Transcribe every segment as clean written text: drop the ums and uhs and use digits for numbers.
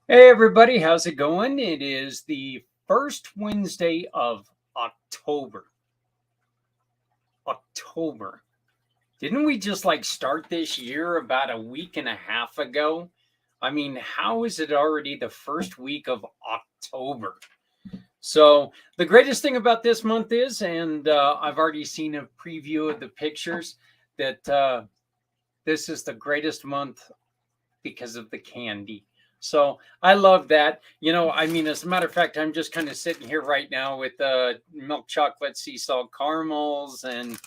Hey everybody, how's it going? It is the first Wednesday of October. Didn't we just start this year about a week and a half ago? I mean, how is it already the first week of October? So the greatest thing about this month is, and I've already seen a preview of the pictures, that this is the greatest month because of the candy. So I love that. As a matter of fact, I'm just kind of sitting here right now with milk chocolate sea salt caramels and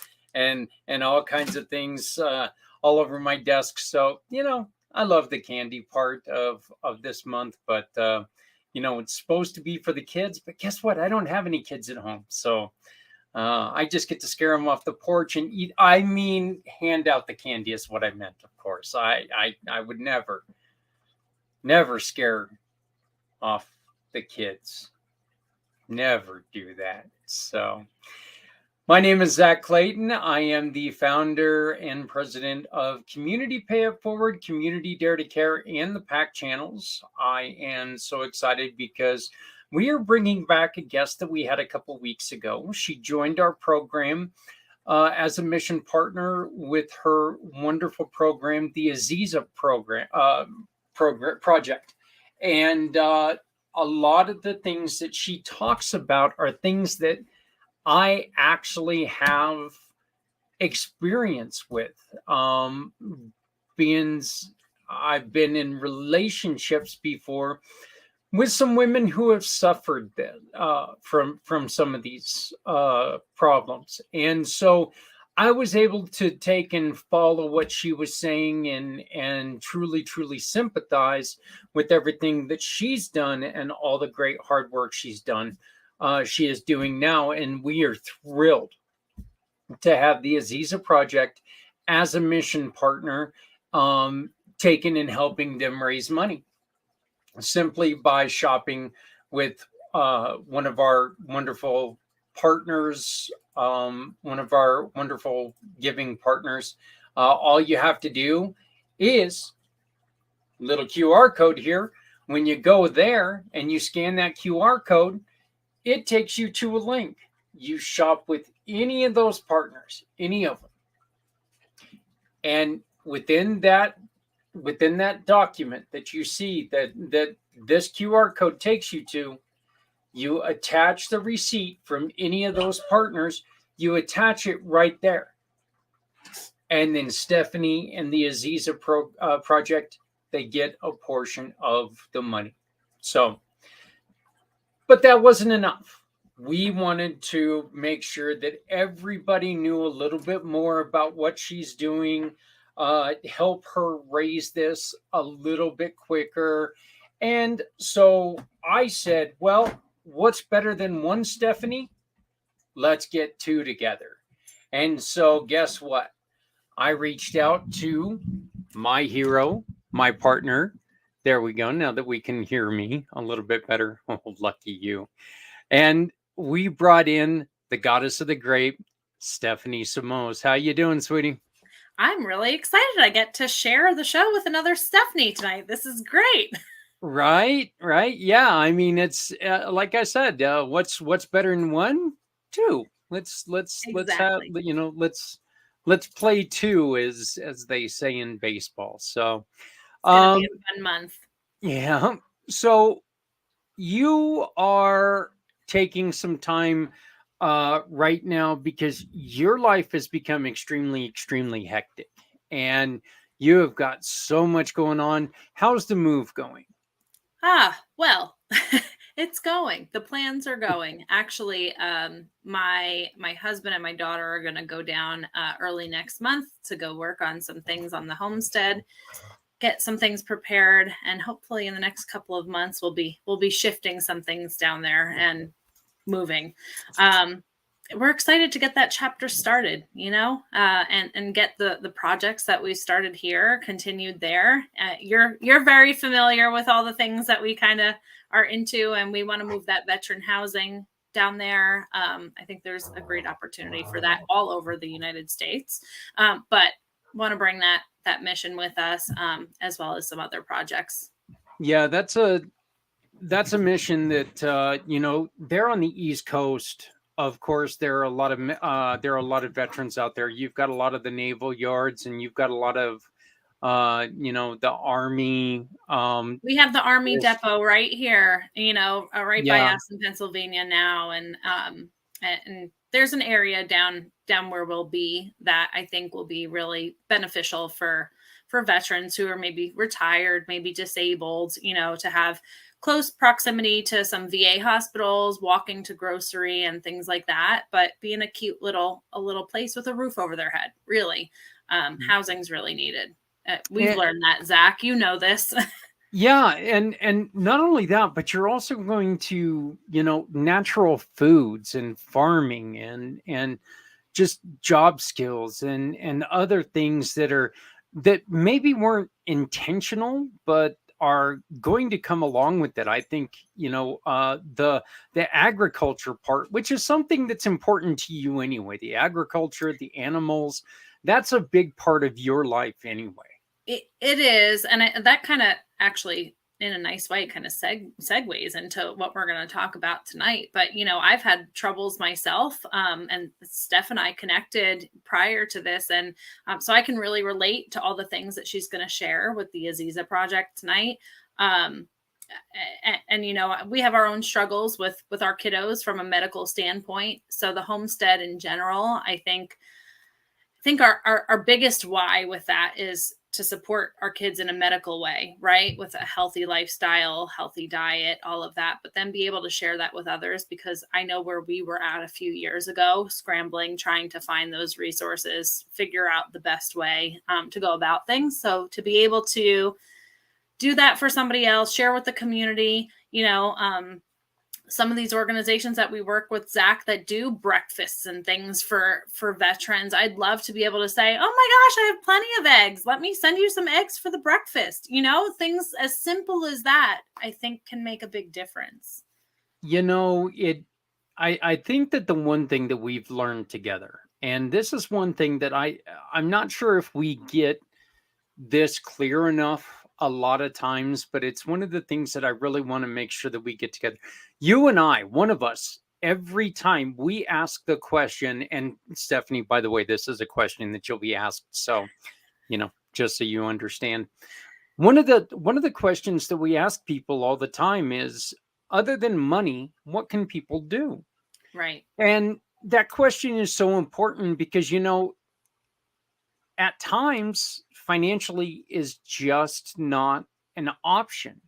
all kinds of things all over my desk. So, I love the candy part of this month, but it's supposed to be for the kids, but guess what? I don't have any kids at home. So I just get to scare them off the porch and eat. Hand out the candy is what I meant, of course. I would never scare off the kids. Never do that. So my name is Zach Clayton. I am the founder and president of Community Pay It Forward, Community Dare to Care, and the pACT channels. I am so excited because we are bringing back a guest that we had a couple weeks ago. She joined our program as a mission partner with her wonderful program, the Aziza project. And a lot of the things that she talks about are things that I actually have experience with. I've been in relationships before with some women who have suffered from some of these problems. And so I was able to take and follow what she was saying and truly sympathize with everything that she's done and all the great hard work she's done. She is doing now, and we are thrilled to have the Aziza Project as a mission partner, taking and helping them raise money simply by shopping with one of our wonderful partners, one of our wonderful giving partners. All you have to do is little QR code here. When you go there and you scan that QR code, it takes you to a link. You shop with any of those partners, any of them. And within that document that you see that this QR code takes you to, you attach the receipt from any of those partners, you attach it right there. And then Stephanie and the Aziza project, they get a portion of the money. So, but that wasn't enough. We wanted to make sure that everybody knew a little bit more about what she's doing, help her raise this a little bit quicker. And so I said, well, what's better than one Stephanie? Let's get two together. And so guess what? I reached out to my hero, my partner. There we go. Now that we can hear me a little bit better. Oh, lucky you. And we brought in the goddess of the grape, Stephanie Samos. How you doing, sweetie? I'm really excited. I get to share the show with another Stephanie tonight. This is great. Right. Yeah. It's like I said, what's better than one? Two. Let's have, let's play two, as they say in baseball. So it's gonna be a fun month. Yeah. So you are taking some time right now because your life has become extremely hectic and you have got so much going on. How's the move going? Well, it's going. The plans are going. Actually, my husband and my daughter are going to go down early next month to go work on some things on the homestead, get some things prepared, and hopefully in the next couple of months we'll be shifting some things down there and moving. We're excited to get that chapter started, and get the projects that we started here continued there. You're very familiar with all the things that we kind of are into, and we want to move that veteran housing down there. I think there's a great opportunity for that all over the United States, but want to bring that mission with us, as well as some other projects. Yeah, that's a mission that they're on the East Coast. Of course, there are a lot of veterans out there. You've got a lot of the naval yards, and you've got a lot of the Army. We have the Army depot right here, right by Yeah. us in Pennsylvania now, and there's an area down where we'll be that I think will be really beneficial for veterans who are maybe retired, maybe disabled, to have close proximity to some VA hospitals, walking to grocery and things like that, but being a cute little place with a roof over their head. Really, housing's really needed. We've learned that, Zach. You know this. Yeah, and not only that, but you're also going to natural foods and farming and just job skills and other things that maybe weren't intentional, but are going to come along with it. I think the agriculture part, which is something that's important to you anyway. The agriculture, the animals, that's a big part of your life anyway. It is, and that kind of actually, in a nice way, kind of segues into what we're going to talk about tonight. But I've had troubles myself, and Steph and I connected prior to this, and so I can really relate to all the things that she's going to share with the Aziza Project tonight. And we have our own struggles with our kiddos from a medical standpoint. So the homestead in general, I think our biggest why with that is to support our kids in a medical way, right? With a healthy lifestyle, healthy diet, all of that, but then be able to share that with others, because I know where we were at a few years ago, scrambling, trying to find those resources, figure out the best way to go about things. So to be able to do that for somebody else, share with the community, some of these organizations that we work with, Zach, that do breakfasts and things for veterans, I'd love to be able to say, oh my gosh, I have plenty of eggs. Let me send you some eggs for the breakfast. Things as simple as that, I think, can make a big difference. I think that the one thing that we've learned together, and this is one thing that I'm not sure if we get this clear enough a lot of times, but it's one of the things that I really want to make sure that we get together. You and I, one of us, every time we ask the question, and Stephanie, by the way, this is a question that you'll be asked. So, just so you understand, one of the questions that we ask people all the time is, other than money, what can people do? Right. And that question is so important because, at times financially is just not an option.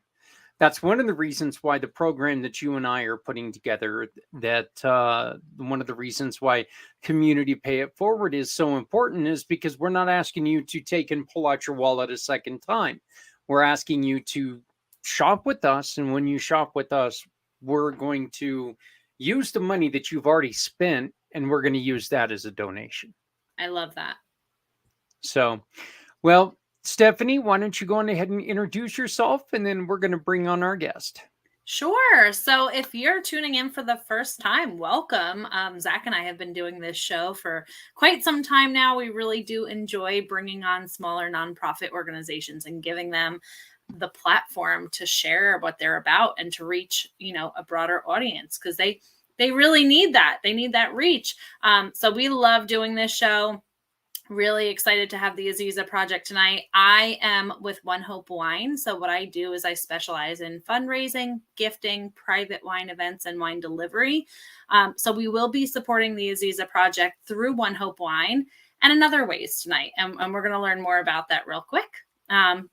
That's one of the reasons why the program that you and I are putting together, one of the reasons why Community Pay It Forward is so important, is because we're not asking you to take and pull out your wallet a second time. We're asking you to shop with us. And when you shop with us, we're going to use the money that you've already spent, and we're going to use that as a donation. I love that. So, well, Stephanie, why don't you go on ahead and introduce yourself, and then we're going to bring on our guest. Sure. So if you're tuning in for the first time, welcome. Zach and I have been doing this show for quite some time now. We really do enjoy bringing on smaller nonprofit organizations and giving them the platform to share what they're about and to reach, a broader audience, because they really need that. They need that reach. So we love doing this show. Really excited to have the Aziza Project tonight. I am with ONEHOPE Wines. So what I do is I specialize in fundraising, gifting, private wine events, and wine delivery. So we will be supporting the Aziza Project through ONEHOPE Wine and in other ways tonight. And we're going to learn more about that real quick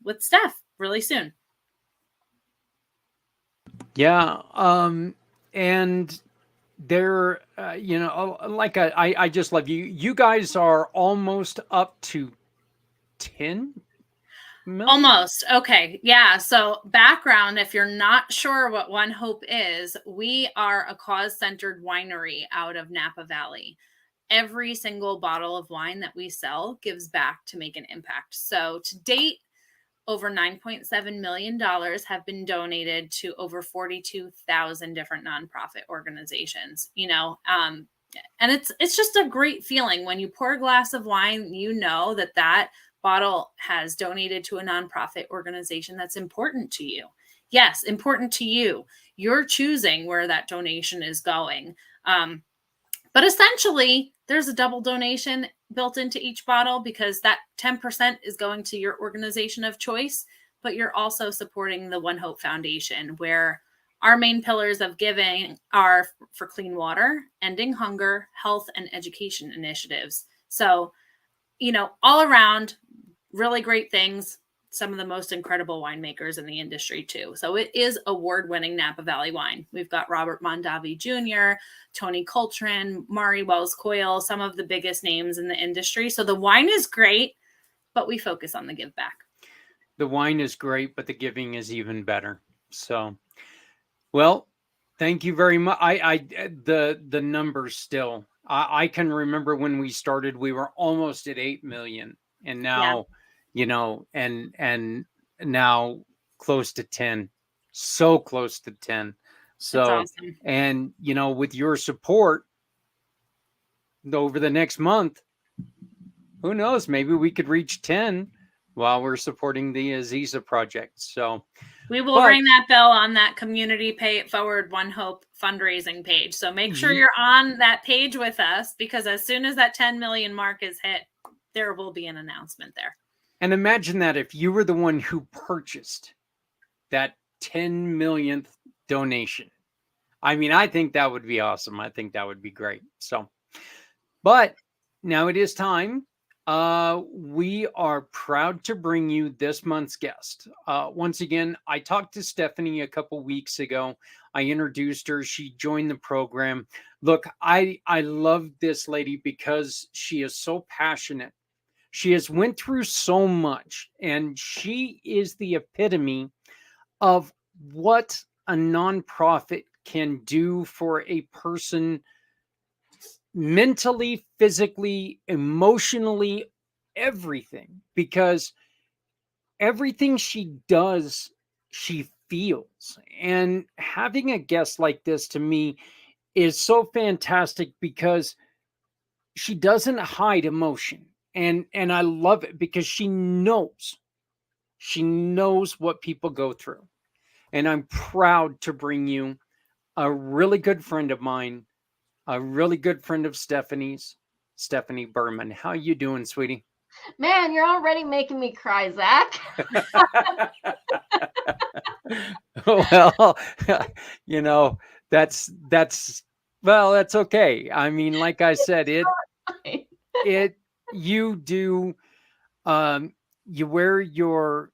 with Steph really soon. Yeah. And they're I just love you guys are almost up to 10. million? Almost. Okay. Yeah. So, background, if you're not sure what One Hope is, we are a cause centered winery out of Napa Valley. Every single bottle of wine that we sell gives back to make an impact. So, to date, over $9.7 million have been donated to over 42,000 different nonprofit organizations. And it's just a great feeling when you pour a glass of wine, that bottle has donated to a nonprofit organization that's important to you. Yes, important to you. You're choosing where that donation is going. But essentially, there's a double donation built into each bottle because that 10% is going to your organization of choice, but you're also supporting the One Hope Foundation, where our main pillars of giving are for clean water, ending hunger, health, and education initiatives. So, all around, really great things. Some of the most incredible winemakers in the industry too. So it is award-winning Napa Valley wine. We've got Robert Mondavi Jr., Tony Coltrane, Mari Wells Coyle, some of the biggest names in the industry. So the wine is great, but we focus on the give back. The wine is great, but the giving is even better. So, well, thank you very much. The numbers still. I can remember when we started, we were almost at 8 million, and now, and now close to 10, so close to 10. So, that's awesome. And with your support over the next month, who knows? Maybe we could reach 10 while we're supporting the Aziza project. So we will ring that bell on that community Pay It Forward One Hope fundraising page. So make sure you're on that page with us, because as soon as that 10 million mark is hit, there will be an announcement there. And imagine that if you were the one who purchased that 10 millionth donation. I mean, I think that would be awesome. I think that would be great. So, but now it is time. We are proud to bring you this month's guest. Once again, I talked to Stephanie a couple weeks ago. I introduced her. She joined the program. Look, I love this lady because she is so passionate. She has went through so much, and she is the epitome of what a nonprofit can do for a person mentally, physically, emotionally, everything, because everything she does, she feels. And having a guest like this to me is so fantastic because she doesn't hide emotion. And I love it because she knows what people go through. And I'm proud to bring you a really good friend of mine, a really good friend of Stephanie's, Stephanie Berman. How you doing, sweetie? Man, you're already making me cry, Zach. Well, that's okay. I mean, like I said, you do, you wear your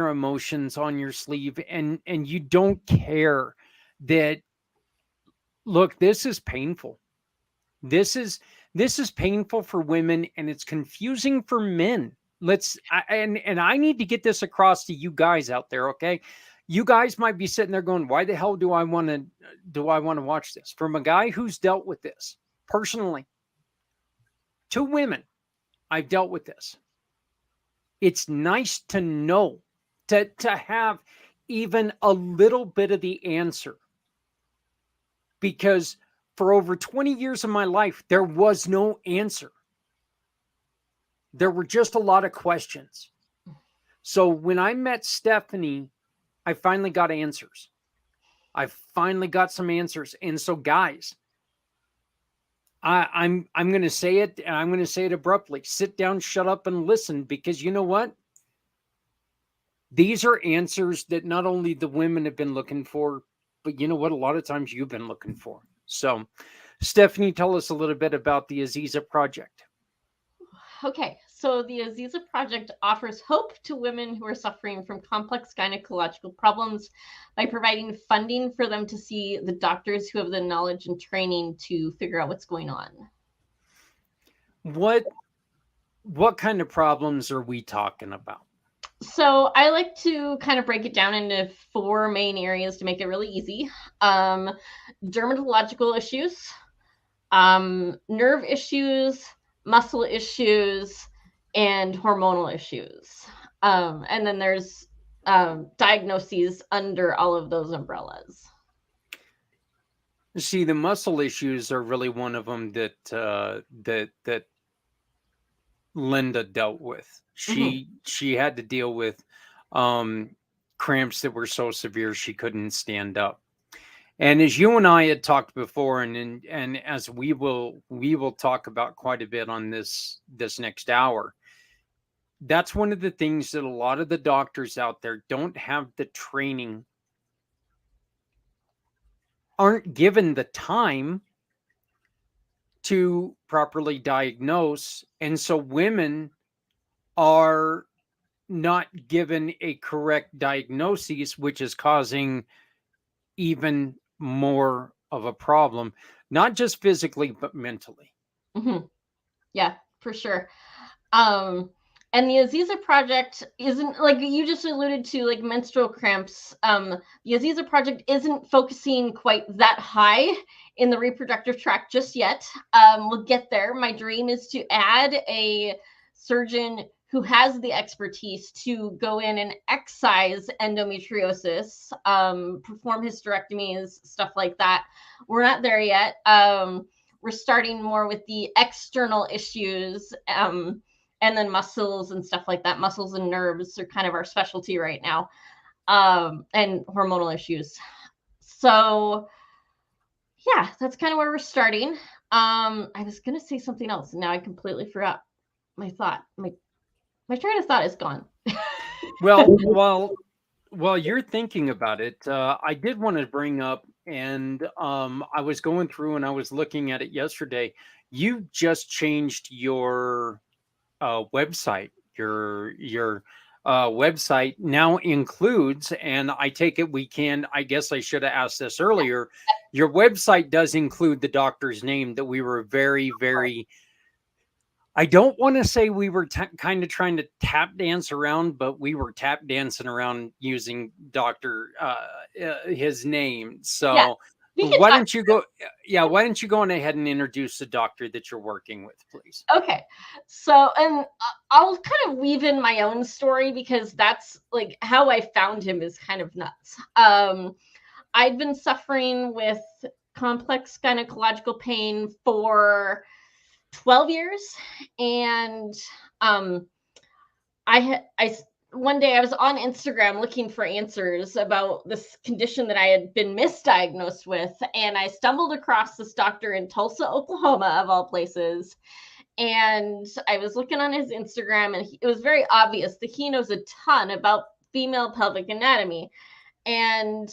emotions on your sleeve, and you don't care that. Look, this is painful. This is painful for women, and it's confusing for men. And I need to get this across to you guys out there, okay? You guys might be sitting there going, "Why the hell do I want to watch this?" From a guy who's dealt with this personally. 2 women, I've dealt with this. It's nice to know, to have even a little bit of the answer. Because for over 20 years of my life, there was no answer. There were just a lot of questions. So when I met Stephanie, I finally got answers. I finally got some answers. And so, guys, I'm going to say it, and I'm going to say it abruptly. Sit down, shut up, and listen, because you know what? These are answers that not only the women have been looking for, but you know what? A lot of times you've been looking for. So, Stephanie, tell us a little bit about the Aziza Project. Okay, so the Aziza Project offers hope to women who are suffering from complex gynecological problems by providing funding for them to see the doctors who have the knowledge and training to figure out what's going on. What kind of problems are we talking about? So I like to kind of break it down into 4 main areas to make it really easy. Dermatological issues, nerve issues, muscle issues, and hormonal issues. And then there's diagnoses under all of those umbrellas. See, the muscle issues are really one of them that that Linda dealt with. She had to deal with cramps that were so severe she couldn't stand up. And as you and I had talked before, and as we will talk about quite a bit on this next hour, that's one of the things that a lot of the doctors out there don't have the training, aren't given the time to properly diagnose. And so women are not given a correct diagnosis, which is causing even more of a problem, not just physically, but mentally. Yeah, for sure. And the Aziza Project isn't, like you just alluded to, like menstrual cramps. The Aziza Project isn't focusing quite that high in the reproductive tract just yet. We'll get there. My dream is to add a surgeon who has the expertise to go in and excise endometriosis, perform hysterectomies, stuff like that. We're not there yet. We're starting more with the external issues, and then muscles and stuff like that. Muscles and nerves are kind of our specialty right now, and hormonal issues. So yeah, that's kind of where we're starting. I was going to say something else, and now I completely forgot my thought. My train of thought is gone. Well, while you're thinking about it, I did want to bring up, and I was going through and I was looking at it yesterday. You just changed your website. Your website now includes, and I take it we can, I guess I should have asked this earlier, your website does include the doctor's name that we were very, very, I don't want to say we were kind of trying to tap dance around, but we were tap dancing around using Dr. His name. So Yeah, why don't you go? Yeah, why don't you go on ahead and introduce the doctor that you're working with, please? Okay. So, and I'll kind of weave in my own story because that's like how I found him is kind of nuts. I'd been suffering with complex gynecological pain for 12 years, and one day I was on Instagram looking for answers about this condition that I had been misdiagnosed with, and I stumbled across this doctor in Tulsa, Oklahoma, of all places. And I was looking on his Instagram, and it was very obvious that he knows a ton about female pelvic anatomy. And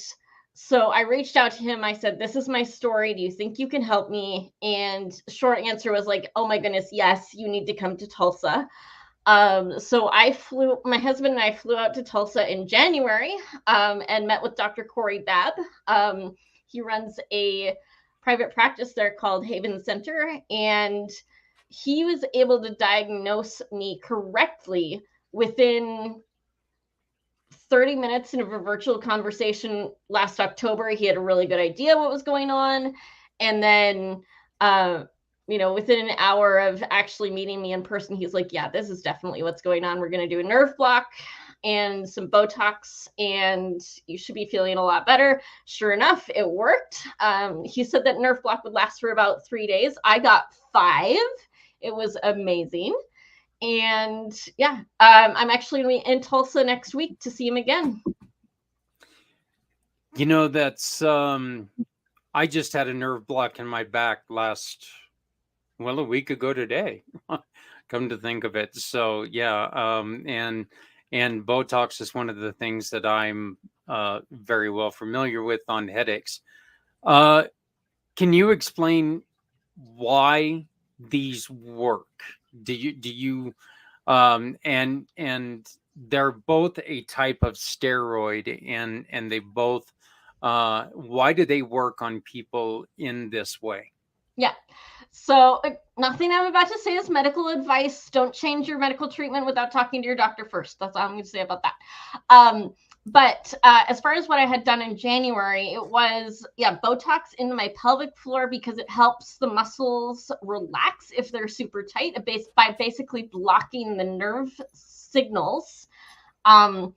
so I reached out to him. I said, "This is my story. Do you think you can help me?" And short answer was like, "Oh my goodness, yes, you need to come to Tulsa." So my husband and I flew out to Tulsa in January, and met with Dr. Corey Babb. He runs a private practice there called Haven Center, and he was able to diagnose me correctly within 30 minutes of a virtual conversation last October. He had a really good idea what was going on. And then, within an hour of actually meeting me in person, he's like, "Yeah, this is definitely what's going on. We're going to do a nerve block and some Botox, and you should be feeling a lot better." Sure enough, it worked. He said that nerve block would last for about 3 days. I got 5. It was amazing. And yeah, I'm actually in Tulsa next week to see him again. You know, that's, I just had a nerve block in my back a week ago today, come to think of it. So yeah, and Botox is one of the things that I'm very well familiar with on headaches. Can you explain why these work? Do you and they're both a type of steroid, and they both why do they work on people in this way? Yeah. So nothing I'm about to say is medical advice. Don't change your medical treatment without talking to your doctor first. That's all I'm going to say about that. But as far as what I had done in January, it was, Botox into my pelvic floor because it helps the muscles relax if they're super tight by basically blocking the nerve signals. And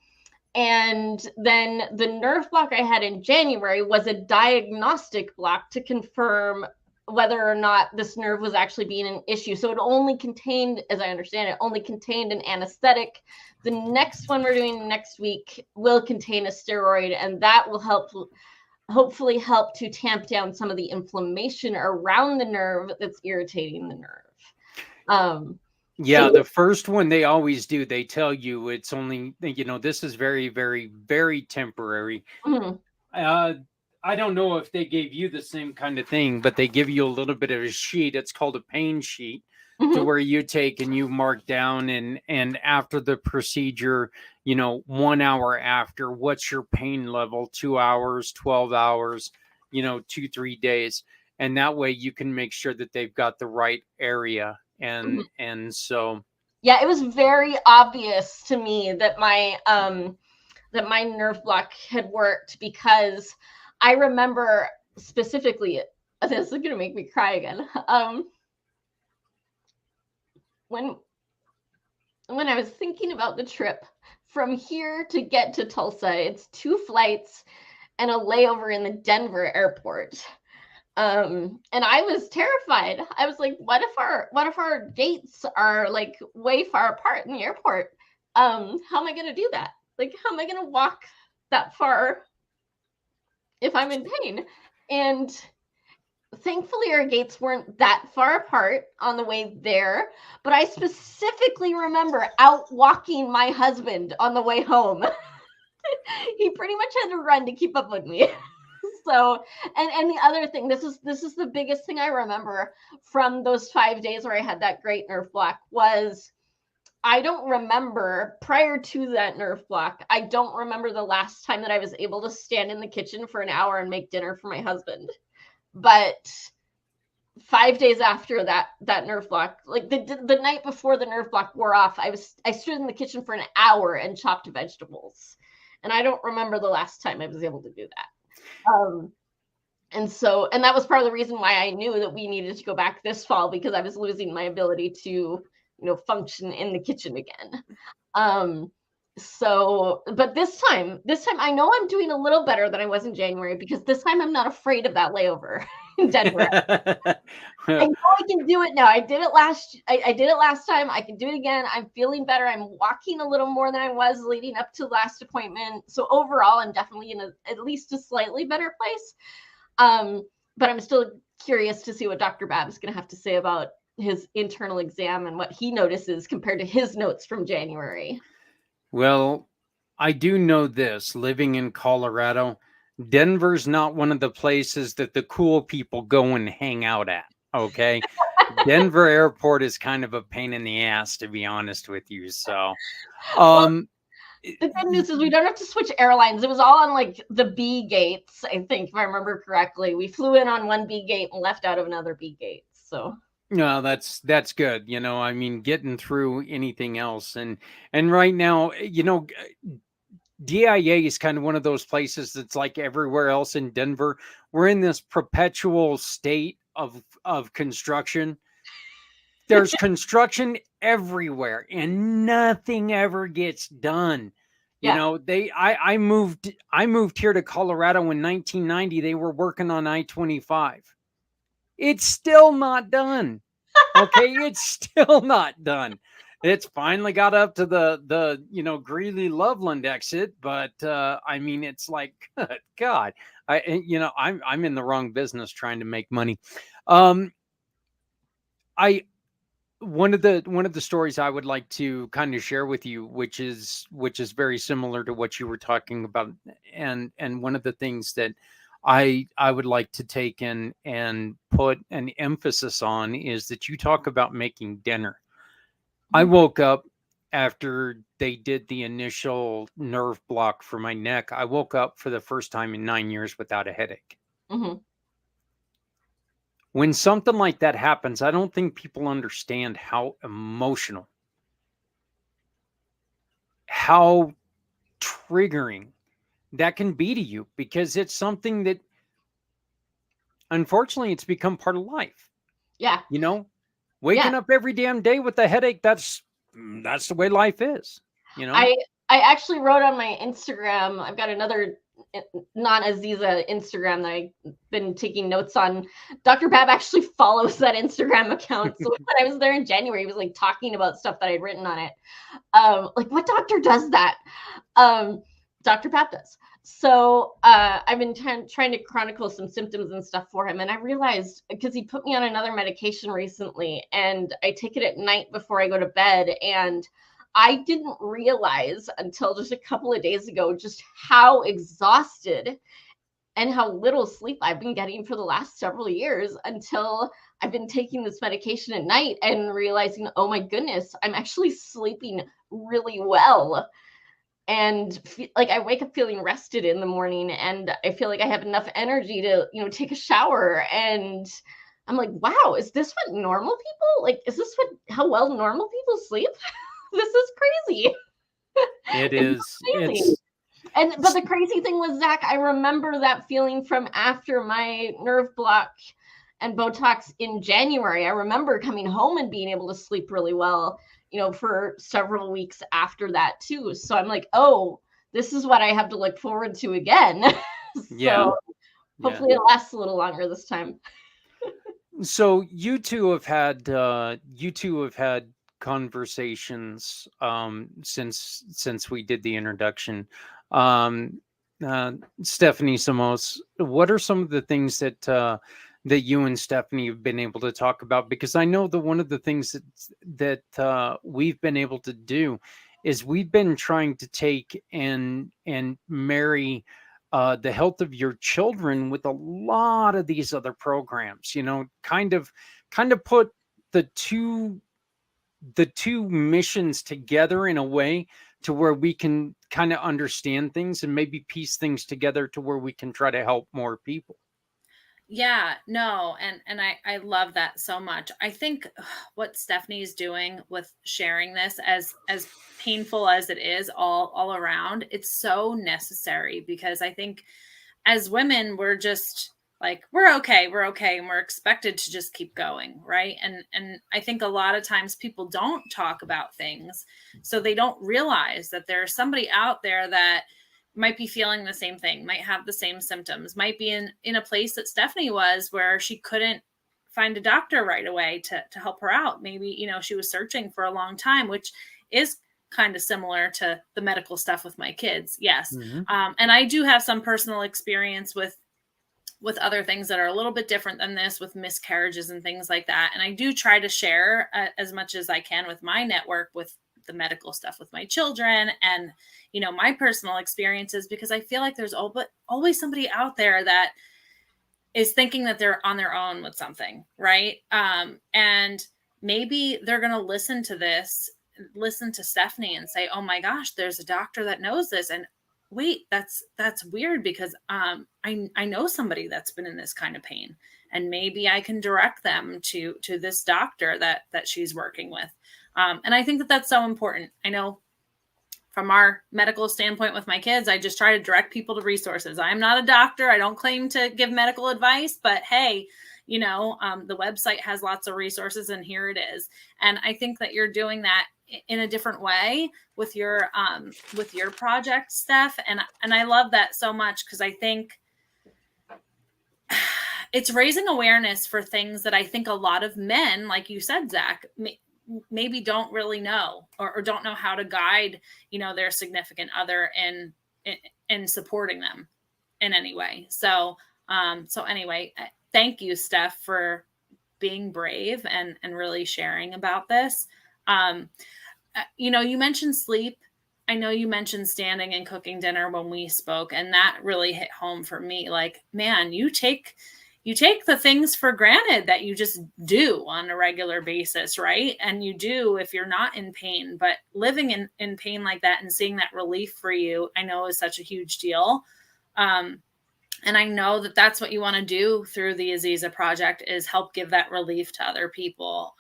then the nerve block I had in January was a diagnostic block to confirm whether or not this nerve was actually being an issue. So it only contained, as I understand it, only contained an anesthetic. The next one we're doing next week will contain a steroid, and that will hopefully help to tamp down some of the inflammation around the nerve that's irritating the nerve. Yeah, the first one they always do. They tell you it's only, this is very, very, very temporary. Mm-hmm. I don't know if they gave you the same kind of thing, but they give you a little bit of a sheet. It's called a pain sheet, to where you take and you mark down, and after the procedure, 1 hour after, what's your pain level, 2 hours, 12 hours, 2-3 days. And that way you can make sure that they've got the right area. And so, yeah, it was very obvious to me that my nerve block had worked, because I remember specifically, this is going to make me cry again. When I was thinking about the trip from here to get to Tulsa, it's 2 flights and a layover in the Denver airport. And I was terrified. I was like, what if our gates are like way far apart in the airport? How am I going to do that? Like, how am I going to walk that far if I'm in pain? And thankfully our gates weren't that far apart on the way there, but I specifically remember out walking my husband on the way home. He pretty much had to run to keep up with me. So, and the other thing, this is the biggest thing I remember from those 5 days where I had that great nerve block, was I don't remember, prior to that nerve block, I don't remember the last time that I was able to stand in the kitchen for an hour and make dinner for my husband. But 5 days after that nerve block, like the night before the nerve block wore off, I stood in the kitchen for an hour and chopped vegetables. And I don't remember the last time I was able to do that. And that was part of the reason why I knew that we needed to go back this fall, because I was losing my ability to, function in the kitchen again. But this time I know I'm doing a little better than I was in January, because this time I'm not afraid of that layover in Denver. I know I can do it now. I did it last time. I can do it again. I'm feeling better. I'm walking a little more than I was leading up to last appointment. So overall, I'm definitely in at least a slightly better place. But I'm still curious to see what Dr. Babb is going to have to say about his internal exam and what he notices compared to his notes from January. Well, I do know this, living in Colorado, Denver's not one of the places that the cool people go and hang out at. Okay. Denver airport is kind of a pain in the ass, to be honest with you. So, the good news is we don't have to switch airlines. It was all on like the B gates, I think, if I remember correctly. We flew in on one B gate and left out of another B gate. So no, that's good. I mean, getting through anything else, and right now, DIA is kind of one of those places that's like everywhere else in Denver. We're in this perpetual state of construction. There's construction everywhere and nothing ever gets done. yeah. I moved here to Colorado in 1990. They were working on I-25. It's still not done. Okay, it's still not done. It's finally got up to the Greeley Loveland exit, but I mean, it's like, good God, I'm in the wrong business trying to make money. One of the stories I would like to kind of share with you, which is very similar to what you were talking about, and one of the things that I would like to take in and put an emphasis on is that you talk about making dinner. I woke up after they did the initial nerve block for my neck. I woke up for the first time in 9 years without a headache. Mm-hmm. when something like that happens, I don't think people understand how emotional, how triggering that can be to you, because it's something that unfortunately it's become part of life. Yeah. You know, waking up every damn day with a headache, that's the way life is, you know? I actually wrote on my Instagram, I've got another non-Aziza Instagram that I've been taking notes on. Dr. Bab actually follows that Instagram account. So when I was there in January, he was like talking about stuff that I'd written on it. Like, what doctor does that? Dr. Bab does. So I've been trying to chronicle some symptoms and stuff for him. And I realized, because he put me on another medication recently, and I take it at night before I go to bed. And I didn't realize until just a couple of days ago just how exhausted and how little sleep I've been getting for the last several years, until I've been taking this medication at night and realizing, oh my goodness, I'm actually sleeping really well. And like, I wake up feeling rested in the morning, and I feel like I have enough energy to, take a shower. And I'm like, wow, is this what normal people, like, is this how well normal people sleep? This is crazy. It is. But the crazy thing was, Zach, I remember that feeling from after my nerve block and Botox in January. I remember coming home and being able to sleep really well, for several weeks after that too. So I'm like, oh, this is what I have to look forward to again. So hopefully it lasts a little longer this time. So you two have had conversations since we did the introduction. Stephanie Samos, what are some of the things that you and Stephanie have been able to talk about? Because I know that one of the things that we've been able to do is we've been trying to take and marry the health of your children with a lot of these other programs, kind of put the two missions together in a way to where we can kind of understand things and maybe piece things together to where we can try to help more people. Yeah, no. And I love that so much. I think what Stephanie's doing with sharing this, as painful as it is all around, it's so necessary, because I think as women, we're just like, we're okay. And we're expected to just keep going. Right. And I think a lot of times people don't talk about things, so they don't realize that there's somebody out there that might be feeling the same thing, might have the same symptoms, might be in a place that Stephanie was, where she couldn't find a doctor right away to help her out. Maybe, she was searching for a long time, which is kind of similar to the medical stuff with my kids. Yes. Mm-hmm. And I do have some personal experience with other things that are a little bit different than this, with miscarriages and things like that. And I do try to share as much as I can with my network, with the medical stuff with my children and, my personal experiences, because I feel like there's always somebody out there that is thinking that they're on their own with something. Right. And maybe they're going to listen to Stephanie and say, oh my gosh, there's a doctor that knows this. And wait, that's weird, because I know somebody that's been in this kind of pain, and maybe I can direct them to this doctor that she's working with. And I think that that's so important. I know from our medical standpoint with my kids, I just try to direct people to resources. I'm not a doctor. I don't claim to give medical advice, but hey, the website has lots of resources, and here it is. And I think that you're doing that in a different way with your project, Steph. And I love that so much, because I think it's raising awareness for things that I think a lot of men, like you said, Zach, maybe don't really know, or don't know how to guide, their significant other in supporting them in any way. So anyway, thank you, Steph, for being brave and really sharing about this. You mentioned sleep. I know you mentioned standing and cooking dinner when we spoke, and that really hit home for me. Like, man, you take the things for granted that you just do on a regular basis, right? And you do if you're not in pain, but living in pain like that and seeing that relief for you, I know is such a huge deal. And I know that that's what you want to do through the Aziza Project, is help give that relief to other people.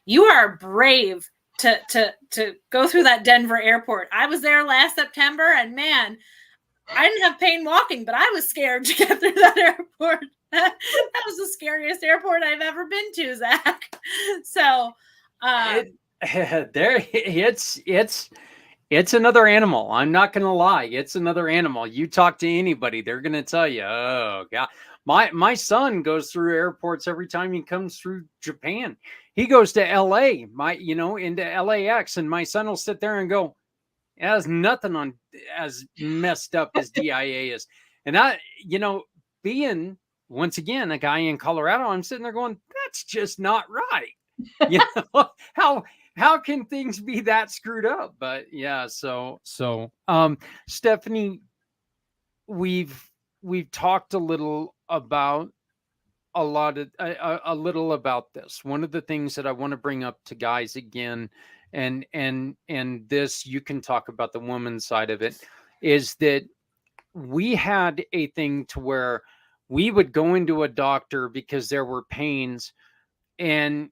You are brave to go through that Denver airport. I was there last September, and man, I didn't have pain walking, but I was scared to get through that airport. That was the scariest airport I've ever been to, Zach. So it's another animal. I'm not going to lie. It's another animal. You talk to anybody, they're going to tell you, oh God. My son goes through airports every time he comes through Japan. He goes to LA, into LAX, and my son will sit there and go, it has nothing on as messed up as DIA is. And being once again a guy in Colorado, I'm sitting there going, that's just not right. How can things be that screwed up? But yeah, so Stephanie, we've talked a little about a little about this. One of the things that I want to bring up to guys again, and this, you can talk about the woman's side of it, is that we had a thing to where we would go into a doctor because there were pains, and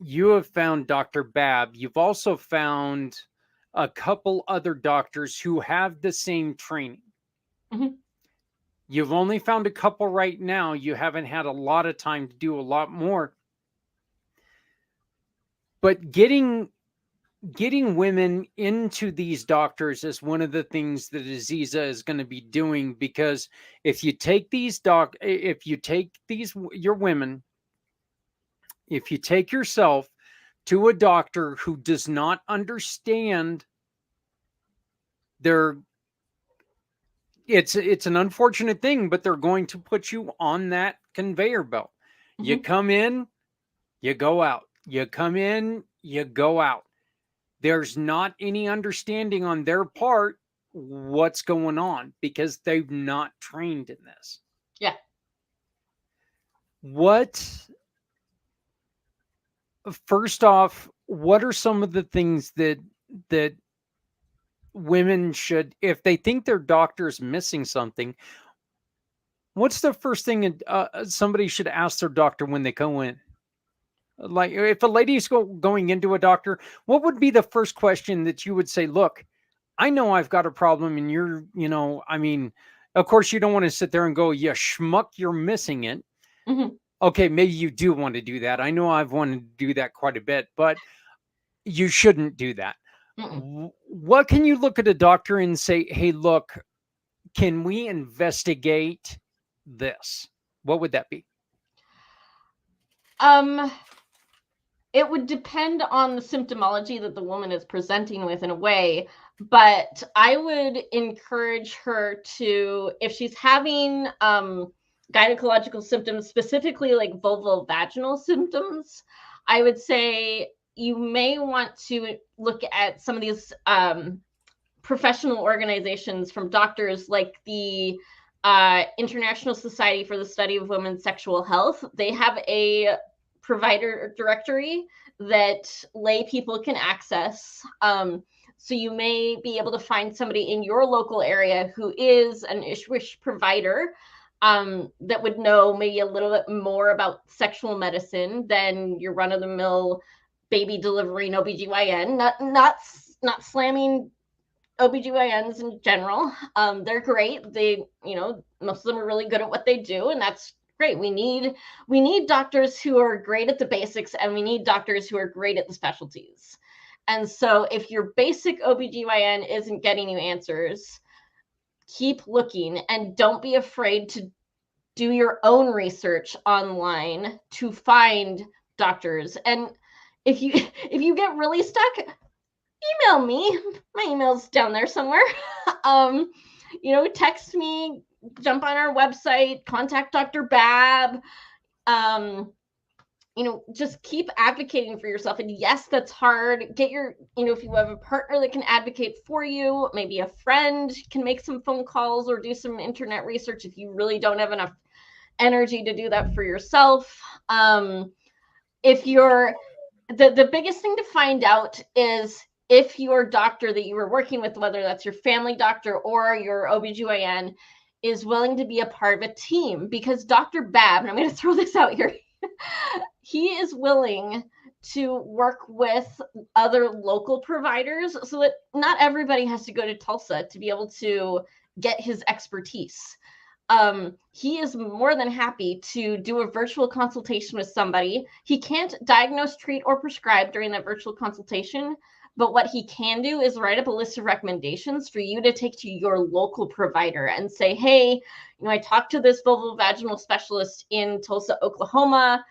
you have found Dr. Babb. You've also found a couple other doctors who have the same training. Mm-hmm. You've only found a couple right now. You haven't had a lot of time to do a lot more. But getting women into these doctors is one of the things that Aziza is going to be doing, because if you take your women, if you take yourself to a doctor who does not understand it's an unfortunate thing, but they're going to put you on that conveyor belt. Mm-hmm. You come in, you go out. You come in, you go out. There's not any understanding on their part what's going on, because they've not trained in this. Yeah. First off, what are some of the things that women should, if they think their doctor's missing something, what's the first thing somebody should ask their doctor when they go in? Like, if a lady's going into a doctor, what would be the first question that you would say, look, I know I've got a problem, and you're, of course you don't want to sit there and go, you schmuck, you're missing it. Mm-hmm. Okay, maybe you do want to do that. I know I've wanted to do that quite a bit, but you shouldn't do that. Mm-mm. What can you look at a doctor and say, hey, look, can we investigate this? What would that be? It would depend on the symptomology that the woman is presenting with, in a way, but I would encourage her to, if she's having gynecological symptoms, specifically like vulvovaginal symptoms, I would say you may want to look at some of these professional organizations from doctors, like the International Society for the Study of Women's Sexual Health. They have a provider directory that lay people can access. So you may be able to find somebody in your local area who is an ISWISH provider that would know maybe a little bit more about sexual medicine than your run-of-the-mill baby delivery and OBGYN. Not slamming OBGYNs in general. They're great. They, most of them are really good at what they do, and that's great. We need doctors who are great at the basics, and we need doctors who are great at the specialties. And so if your basic OBGYN isn't getting you answers, keep looking, and don't be afraid to do your own research online to find doctors. And if you get really stuck, email me. My email's down there somewhere. Text me, jump on our website, contact Dr. Babb. Just keep advocating for yourself. And yes, that's hard. Get your, if you have a partner that can advocate for you, maybe a friend can make some phone calls or do some internet research if you really don't have enough energy to do that for yourself. If you're, the biggest thing to find out is if your doctor that you were working with, whether that's your family doctor or your OBGYN, is willing to be a part of a team, because Dr. Babb, and I'm going to throw this out here, he is willing to work with other local providers so that not everybody has to go to Tulsa to be able to get his expertise. He is more than happy to do a virtual consultation with somebody. He can't diagnose, treat, or prescribe during that virtual consultation, but what he can do is write up a list of recommendations for you to take to your local provider and say, hey, I talked to this vulvovaginal specialist in Tulsa, Oklahoma.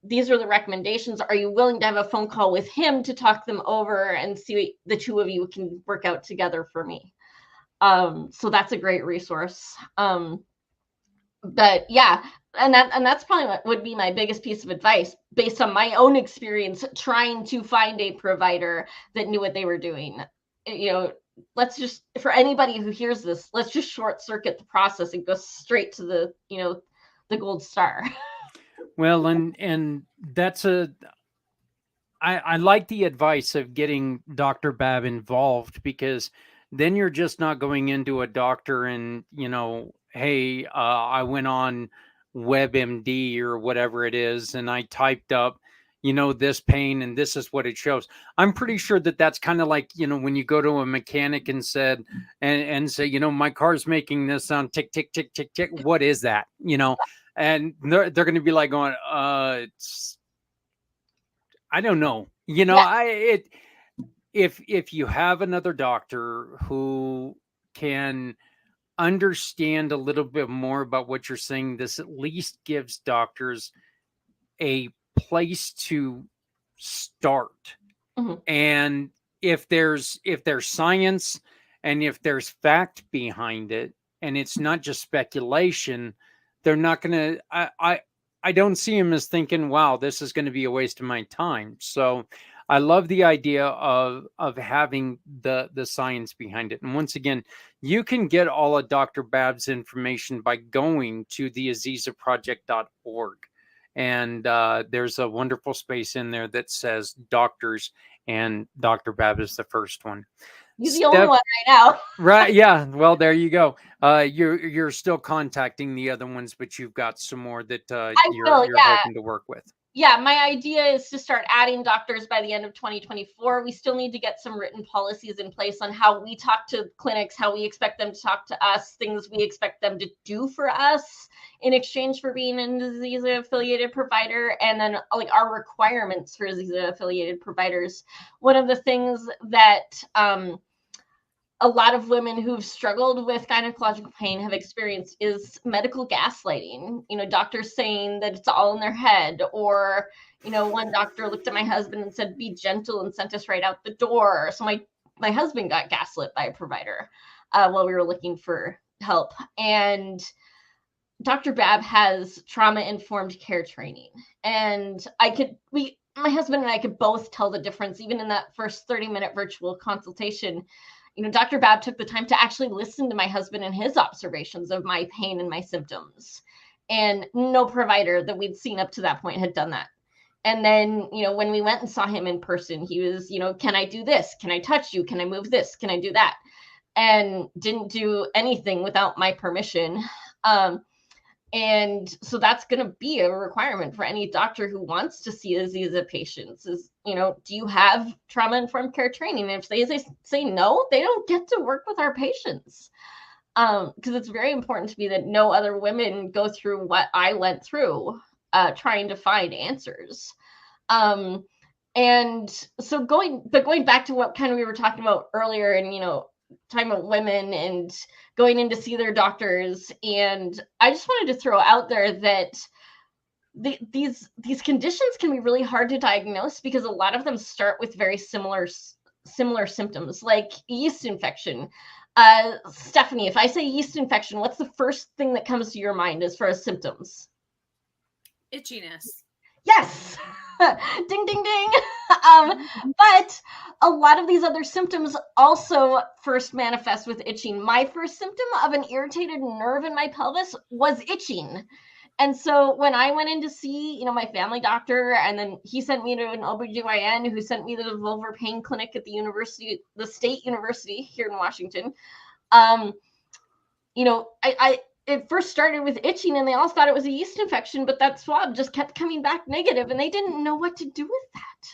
These are the recommendations. Are you willing to have a phone call with him to talk them over and see the two of you can work out together for me? So that's a great resource. But yeah, and that's probably what would be my biggest piece of advice based on my own experience trying to find a provider that knew what they were doing. Let's just, for anybody who hears this, let's just short circuit the process and go straight to the gold star. Well, and that's I like the advice of getting Dr. Babb involved, because then you're just not going into a doctor and, hey, I went on WebMD or whatever it is, and I typed up, this pain, and this is what it shows. I'm pretty sure that that's kind of like, when you go to a mechanic and said, and say, my car's making this sound tick, tick, tick, tick, tick. What is that? And they're going to be like going, it's, I don't know. Yeah. If you have another doctor who can understand a little bit more about what you're saying, this at least gives doctors a place to start. Mm-hmm. And if there's science and if there's fact behind it, and it's not just speculation, they're not going to, I don't see him as thinking, wow, this is going to be a waste of my time. So I love the idea of having the science behind it. And once again, you can get all of Dr. Babb's information by going to theazizaproject.org. And there's a wonderful space in there that says doctors, and Dr. Babb is the first one. He's the only one right now. Right. Yeah. Well, there you go. You're still contacting the other ones, but you've got some more that you're hoping to work with. Yeah, my idea is to start adding doctors by the end of 2024. We still need to get some written policies in place on how we talk to clinics, how we expect them to talk to us, things we expect them to do for us in exchange for being a Ziza-affiliated provider, and then like our requirements for Ziza-affiliated providers. One of the things that a lot of women who've struggled with gynecological pain have experienced is medical gaslighting. Doctors saying that it's all in their head, or, one doctor looked at my husband and said, be gentle, and sent us right out the door. So my husband got gaslit by a provider while we were looking for help. And Dr. Babb has trauma-informed care training. And my husband and I could both tell the difference, even in that first 30-minute virtual consultation. Dr. Babb took the time to actually listen to my husband and his observations of my pain and my symptoms. And no provider that we'd seen up to that point had done that. And then, when we went and saw him in person, he was, can I do this? Can I touch you? Can I move this? Can I do that? And didn't do anything without my permission. And so that's going to be a requirement for any doctor who wants to see Aziza patients is, do you have trauma-informed care training? And if they say no, they don't get to work with our patients. Because it's very important to me that no other women go through what I went through trying to find answers. And so going back to what kind of we were talking about earlier, and, talking about women and going in to see their doctors. And I just wanted to throw out there that these conditions can be really hard to diagnose because a lot of them start with very similar symptoms, like yeast infection. Stephanie, if I say yeast infection, what's the first thing that comes to your mind as far as symptoms? Itchiness. Yes. Ding, ding, ding. But a lot of these other symptoms also first manifest with itching. My first symptom of an irritated nerve in my pelvis was itching. And so when I went in to see, my family doctor, and then he sent me to an OBGYN who sent me to the vulvar pain clinic at the state university here in Washington. it first started with itching and they all thought it was a yeast infection, but that swab just kept coming back negative and they didn't know what to do with that.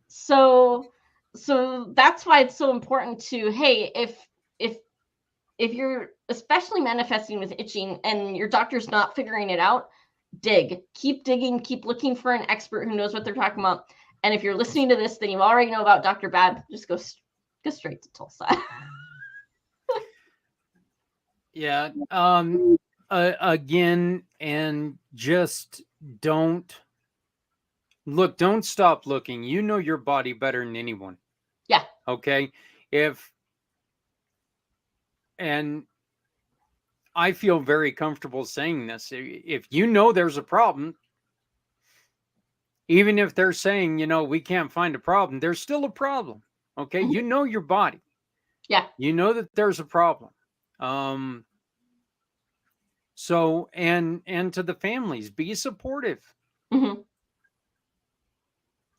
So that's why it's so important to, hey, if you're especially manifesting with itching and your doctor's not figuring it out, keep digging, keep looking for an expert who knows what they're talking about. And if you're listening to this, then you already know about Dr. Bab. Just go straight to Tulsa. Yeah. Again, and just don't stop looking. You know your body better than anyone. Yeah. Okay. And I feel very comfortable saying this. If you know there's a problem, even if they're saying, we can't find a problem, there's still a problem. Okay. Mm-hmm. You know your body. Yeah. You know that there's a problem. So, and to the families, be supportive. Mm-hmm.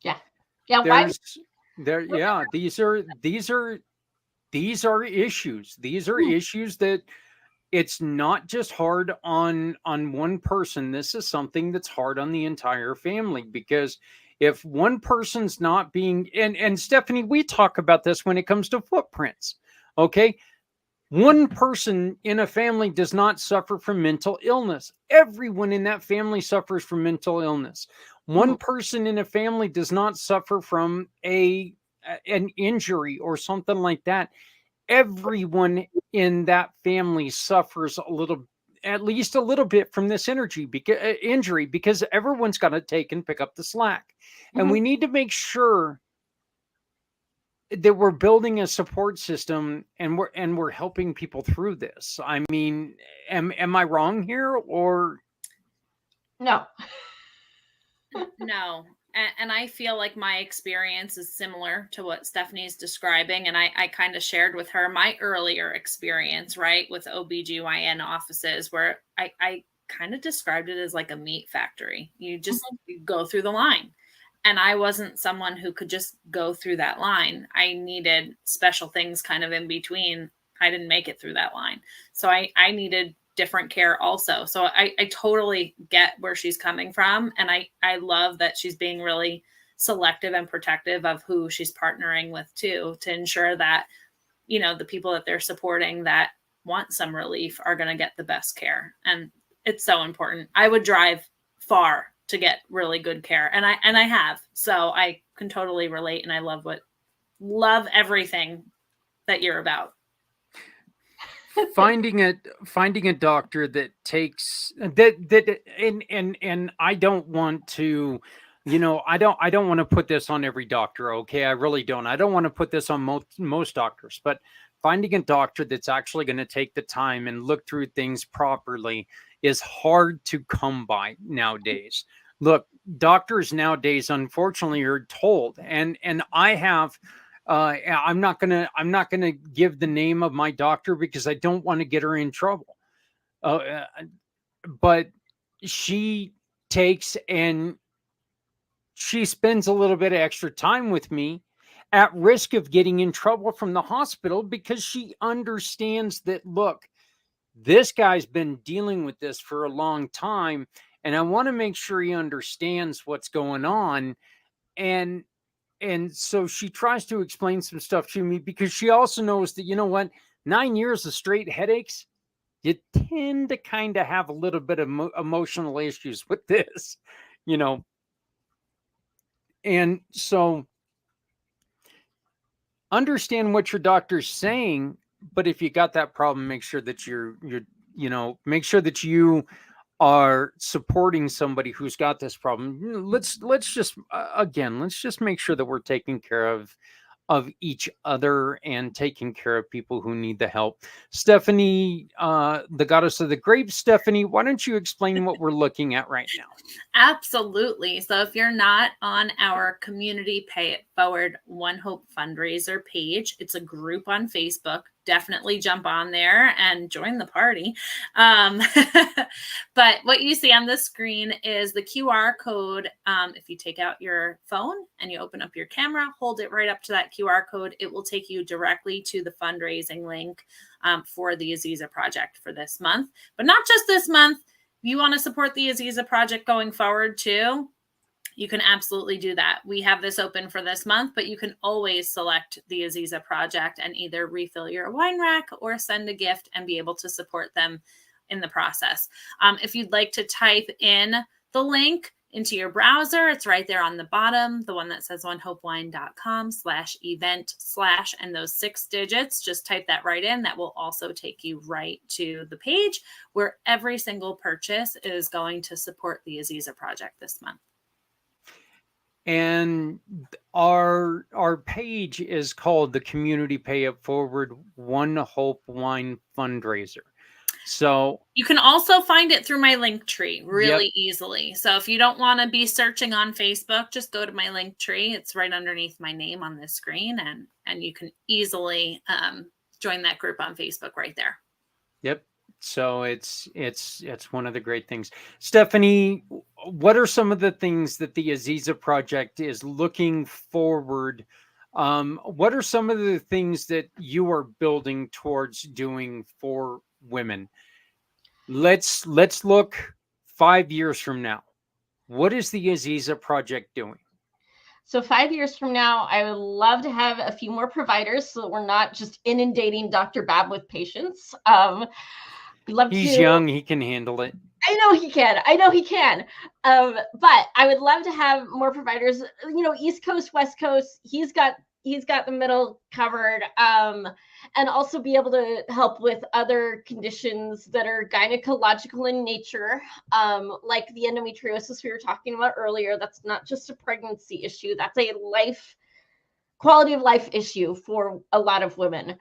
Yeah. Yeah. These are issues. These are issues that it's not just hard on one person. This is something that's hard on the entire family, because if one person's not being, and Stephanie, we talk about this when it comes to footprints. Okay. One person in a family does not suffer from mental illness. Everyone in that family suffers from mental illness. One person in a family does not suffer from an injury or something like that. Everyone in that family suffers at least a little bit from this injury, because everyone's got to take and pick up the slack. And we need to make sure that we're building a support system and we're helping people through this. I mean, am I wrong here, or? No. No. And I feel like my experience is similar to what Stephanie's describing. And I kind of shared with her my earlier experience, right, with OBGYN offices, where I kind of described it as like a meat factory. You just go through the line. And I wasn't someone who could just go through that line. I needed special things kind of in between. I didn't make it through that line. So I needed different care also. So I totally get where she's coming from. And I love that she's being really selective and protective of who she's partnering with too, to ensure that, the people that they're supporting that want some relief are going to get the best care. And it's so important. I would drive far to get really good care. And I have, so I can totally relate. And I love everything that you're about. Finding a doctor that takes that and I don't want to, I don't want to put this on every doctor. Okay. I really don't. I don't want to put this on most doctors, but finding a doctor that's actually going to take the time and look through things properly is hard to come by nowadays. Look, doctors nowadays, unfortunately, are told, and I have, I'm not gonna give the name of my doctor because I don't want to get her in trouble. But she takes and she spends a little bit of extra time with me at risk of getting in trouble from the hospital, because she understands that, look, this guy's been dealing with this for a long time, and I want to make sure he understands what's going on. And so she tries to explain some stuff to me, because she also knows that, 9 years of straight headaches, you tend to kind of have a little bit of emotional issues with this, And so understand what your doctor's saying, but if you got that problem, make sure that make sure that you are supporting somebody who's got this problem. Let's just make sure that we're taking care of each other and taking care of people who need the help. Stephanie, the goddess of the grapes, Stephanie, why don't you explain what we're looking at right now? Absolutely. So if you're not on our Community Pay It Forward One Hope fundraiser page, it's a group on Facebook. Definitely jump on there and join the party. Um, but what you see on the screen is the QR code. If you take out your phone and you open up your camera, hold it right up to that QR code, it will take you directly to the fundraising link for the Aziza Project for this month. But not just this month. If you want to support the Aziza Project going forward too, you can absolutely do that. We have this open for this month, but you can always select the Aziza Project and either refill your wine rack or send a gift and be able to support them in the process. If you'd like to type in the link into your browser, it's right there on the bottom, the one that says onehopewine.com/event/ and those 6 digits, just type that right in. That will also take you right to the page where every single purchase is going to support the Aziza Project this month. And our page is called the Community Pay It Forward One Hope Wine Fundraiser. So you can also find it through my link tree really easily. So if you don't want to be searching on Facebook, just go to my link tree. It's right underneath my name on the screen, and you can easily join that group on Facebook right there. Yep. So it's one of the great things. Stephanie, what are some of the things that the Aziza Project is looking forward? What are some of the things that you are building towards doing for women? Let's look 5 years from now. What is the Aziza Project doing? So 5 years from now, I would love to have a few more providers so that we're not just inundating Dr. Bab with patients. He's young, he can handle it. I know he can. But I would love to have more providers, East Coast, West Coast. He's got the middle covered, and also be able to help with other conditions that are gynecological in nature, like the endometriosis we were talking about earlier. That's not just a pregnancy issue. That's a quality of life issue for a lot of women.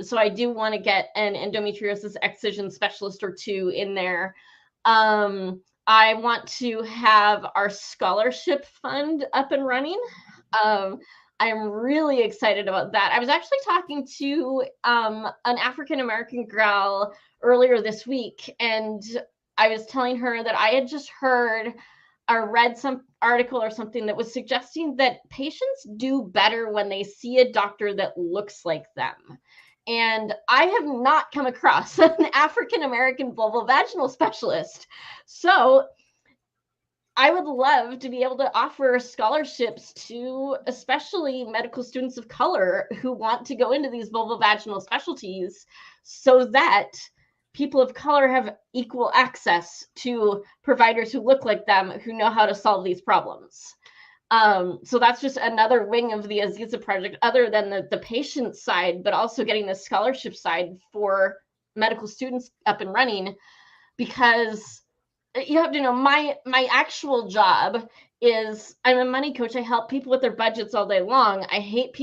So I do want to get an endometriosis excision specialist or 2 in there. I want to have our scholarship fund up and running. I'm really excited about that. I was actually talking to an African-American gal earlier this week, and I was telling her that I had just heard or read some article or something that was suggesting that patients do better when they see a doctor that looks like them. And I have not come across an African-American vulvovaginal specialist. So I would love to be able to offer scholarships to especially medical students of color who want to go into these vulvovaginal specialties so that people of color have equal access to providers who look like them, who know how to solve these problems. So that's just another wing of the Aziza Project, other than the patient side, but also getting the scholarship side for medical students up and running, because you have to know my actual job is I'm a money coach. I help people with their budgets all day long. I hate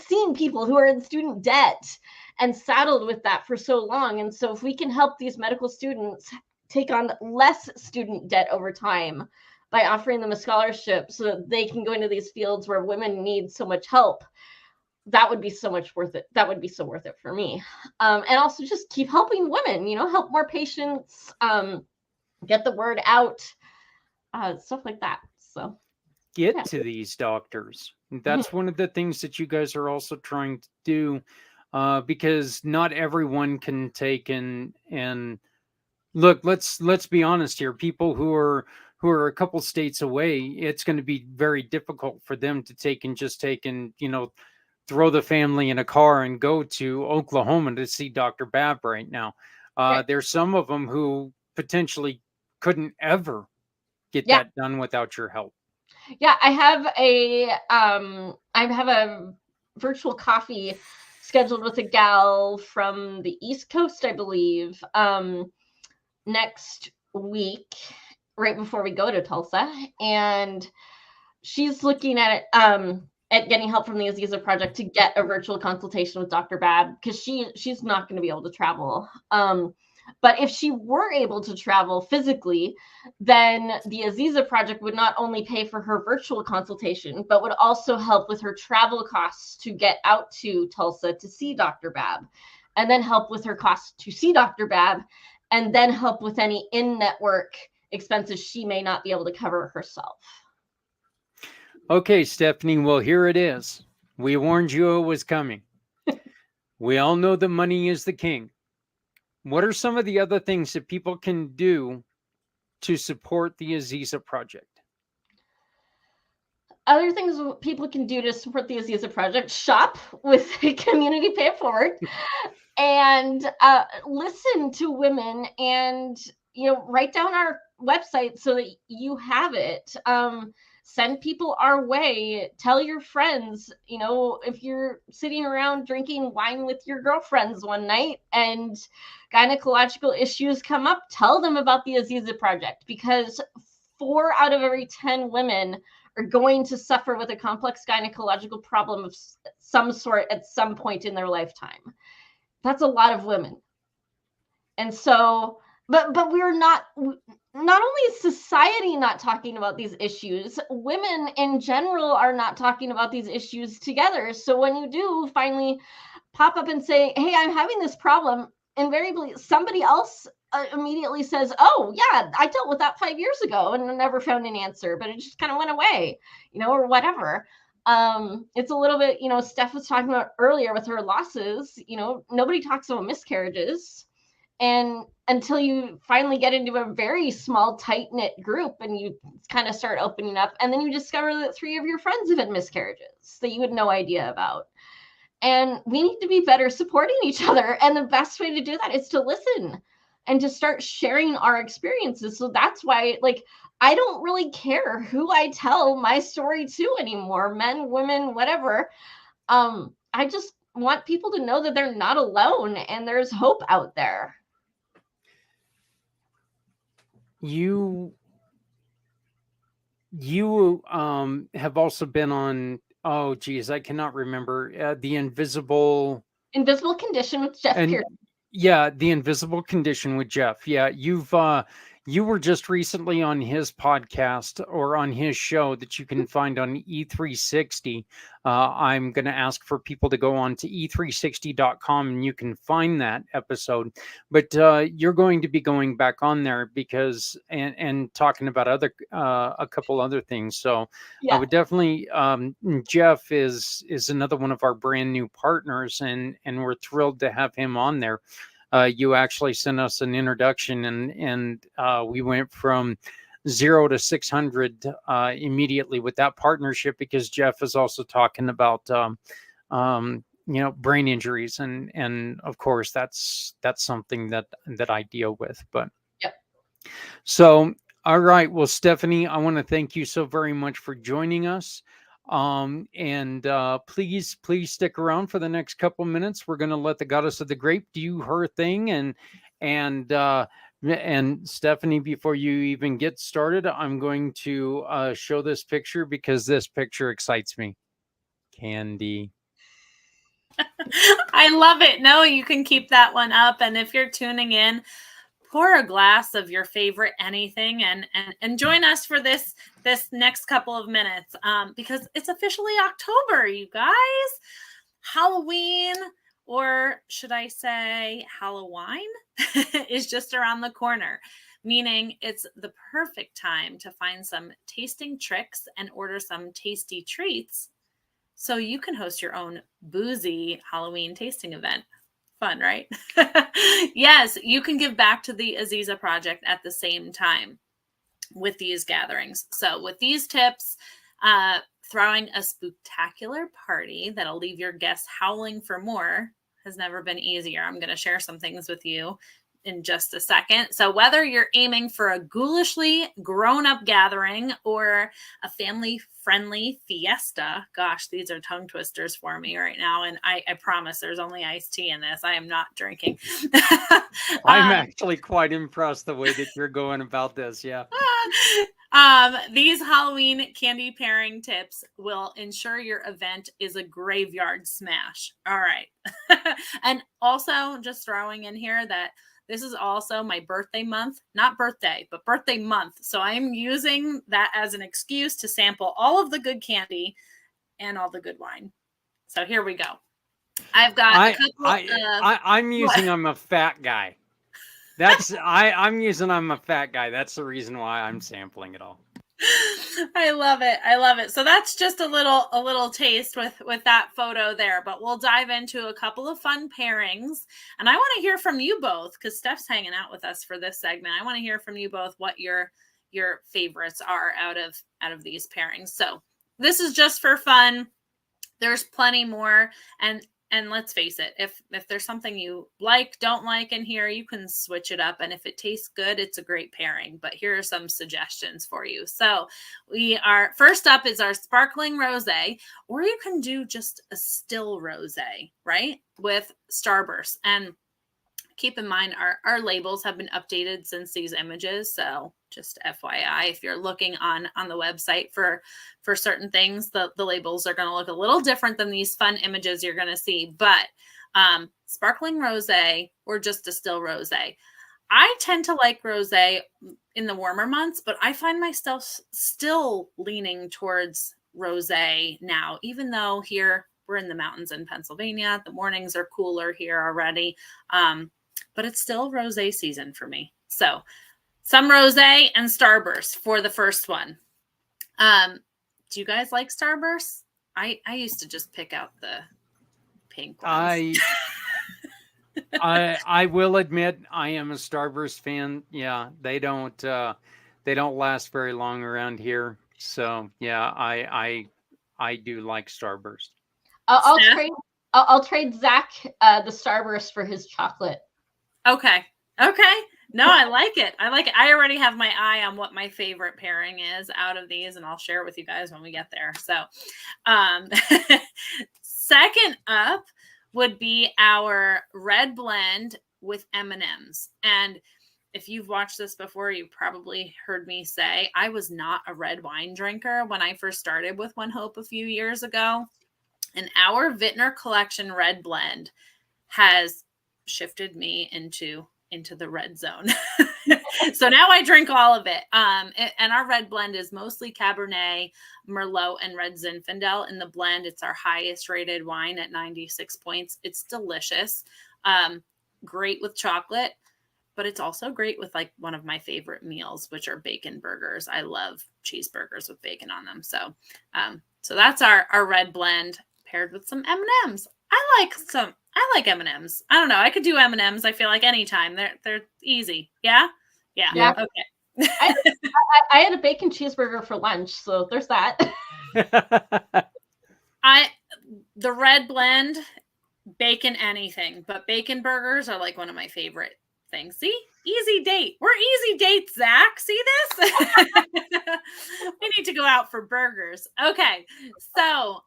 seeing people who are in student debt and saddled with that for so long. And so if we can help these medical students take on less student debt over time by offering them a scholarship so that they can go into these fields where women need so much help, that would be so much worth it. That would be so worth it for me. And also just keep helping women, help more patients, get the word out, stuff like that. So get to these doctors. That's one of the things that you guys are also trying to do, because not everyone can take and look, let's be honest here. People who are a couple states away, it's going to be very difficult for them to take and throw the family in a car and go to Oklahoma to see Dr. Bab right now. There's some of them who potentially couldn't ever get that done without your help. Yeah, I have a virtual coffee scheduled with a gal from the East Coast, I believe, next week, right before we go to Tulsa, and she's looking at getting help from the Aziza Project to get a virtual consultation with Dr. Bab, because she's not going to be able to travel. But if she were able to travel physically, then the Aziza Project would not only pay for her virtual consultation, but would also help with her travel costs to get out to Tulsa to see Dr. Babb, and then help with her costs to see Dr. Babb, and then help with any in-network expenses she may not be able to cover herself. Okay, Stephanie, well, here it is. We warned you it was coming. We all know that money is the king. What are some of the other things that people can do to support the Aziza Project? Other things people can do to support the Aziza Project: shop with Community Pay It Forward, and listen to women, and write down our website so that you have it. Send people our way. Tell your friends. If you're sitting around drinking wine with your girlfriends one night and gynecological issues come up, tell them about the Aziza Project, because 4 out of every 10 women are going to suffer with a complex gynecological problem of some sort at some point in their lifetime. That's a lot of women. And so, but we're not only is society not talking about these issues, women in general are not talking about these issues together. So when you do finally pop up and say, hey, I'm having this problem, invariably somebody else immediately says, oh yeah, I dealt with that 5 years ago and never found an answer, but it just kind of went away, or whatever. It's a little bit, Steph was talking about earlier with her losses, nobody talks about miscarriages. And until you finally get into a very small, tight-knit group and you kind of start opening up, and then you discover that 3 of your friends have had miscarriages that you had no idea about. And we need to be better supporting each other. And the best way to do that is to listen and to start sharing our experiences. So that's why, I don't really care who I tell my story to anymore, men, women, whatever. I just want people to know that they're not alone and there's hope out there. You have also been on, oh geez, I cannot remember, the Invisible Condition with Jeff Pearson. Yeah, the Invisible Condition with Jeff. Yeah, you were just recently on his podcast, or on his show, that you can find on E360. I'm going to ask for people to go on to e360.com and you can find that episode. But you're going to be going back on there because and talking about a couple other things. So yeah. I would definitely. Jeff is another one of our brand new partners, and we're thrilled to have him on there. You actually sent us an introduction, and we went from 0 to 600 immediately with that partnership, because Jeff is also talking about brain injuries, and of course that's something that I deal with. But yep. So all right, well, Stephanie, I want to thank you so very much for joining us. And please stick around for the next couple minutes. We're going to let the Goddess of the Grape do her thing, and Stephanie, before you even get started, I'm going to show this picture because this picture excites me. Candy. I love it. No, you can keep that one up. And if you're tuning in, pour a glass of your favorite anything and join us for this next couple of minutes, because it's officially October, you guys. Halloween, or should I say Halloween, is just around the corner, meaning it's the perfect time to find some tasting tricks and order some tasty treats so you can host your own boozy Halloween tasting event. Fun, right? Yes, you can give back to the Aziza Project at the same time with these gatherings. So with these tips, throwing a spooktacular party that'll leave your guests howling for more has never been easier. I'm going to share some things with you in just a second. So whether you're aiming for a ghoulishly grown-up gathering or a family-friendly fiesta, gosh, these are tongue twisters for me right now, and I promise there's only iced tea in this. I am not drinking. I'm actually quite impressed the way that you're going about this. Yeah. These Halloween candy pairing tips will ensure your event is a graveyard smash. All right. And also just throwing in here that this is also my birthday month, not birthday, but birthday month. So I'm using that as an excuse to sample all of the good candy and all the good wine. So here we go. I've got a couple I'm using I'm a fat guy. I'm using I'm a fat guy. That's the reason why I'm sampling it all. I love it. I love it. So that's just a little taste with that photo there, but we'll dive into a couple of fun pairings. And I want to hear from you both, because Steph's hanging out with us for this segment. I want to hear from you both what your favorites are out of these pairings. So this is just for fun. There's plenty more, and let's face it, if there's something you don't like in here, you can switch it up. And if it tastes good, it's a great pairing. But here are some suggestions for you. So first up is our sparkling rosé, or you can do just a still rosé, right? With Starburst. And keep in mind, our labels have been updated since these images. So just FYI, if you're looking on the website for certain things, the labels are going to look a little different than these fun images you're going to see. But sparkling rosé or just a still rosé. I tend to like rosé in the warmer months, but I find myself still leaning towards rosé now, even though here we're in the mountains in Pennsylvania. The mornings are cooler here already. But it's still rosé season for me. So some rosé and Starburst for the first one. Do you guys like Starburst? I used to just pick out the pink ones. I will admit I am a Starburst fan. Yeah, they don't last very long around here. So yeah, I do like Starburst. I'll trade Zach the Starburst for his chocolate. Okay. No, I like it. I already have my eye on what my favorite pairing is out of these, and I'll share it with you guys when we get there. So, second up would be our red blend with M&Ms. And if you've watched this before, you probably heard me say I was not a red wine drinker when I first started with ONEHOPE a few years ago. And our Vintner Collection red blend has shifted me into the red zone. So now I drink all of it. And our red blend is mostly Cabernet, Merlot, and Red Zinfandel in the blend. It's our highest rated wine at 96 points. It's delicious. Great with chocolate, but it's also great with like one of my favorite meals, which are bacon burgers. I love cheeseburgers with bacon on them. So that's our red blend paired with some M&Ms. I like M&Ms. I don't know. I could do M&Ms. I feel like anytime. They're easy. Yeah. Okay. I had a bacon cheeseburger for lunch, so there's that. The red blend, bacon anything, but bacon burgers are like one of my favorite things. See, easy date. We're easy dates, Zach. See this? We need to go out for burgers. Okay, so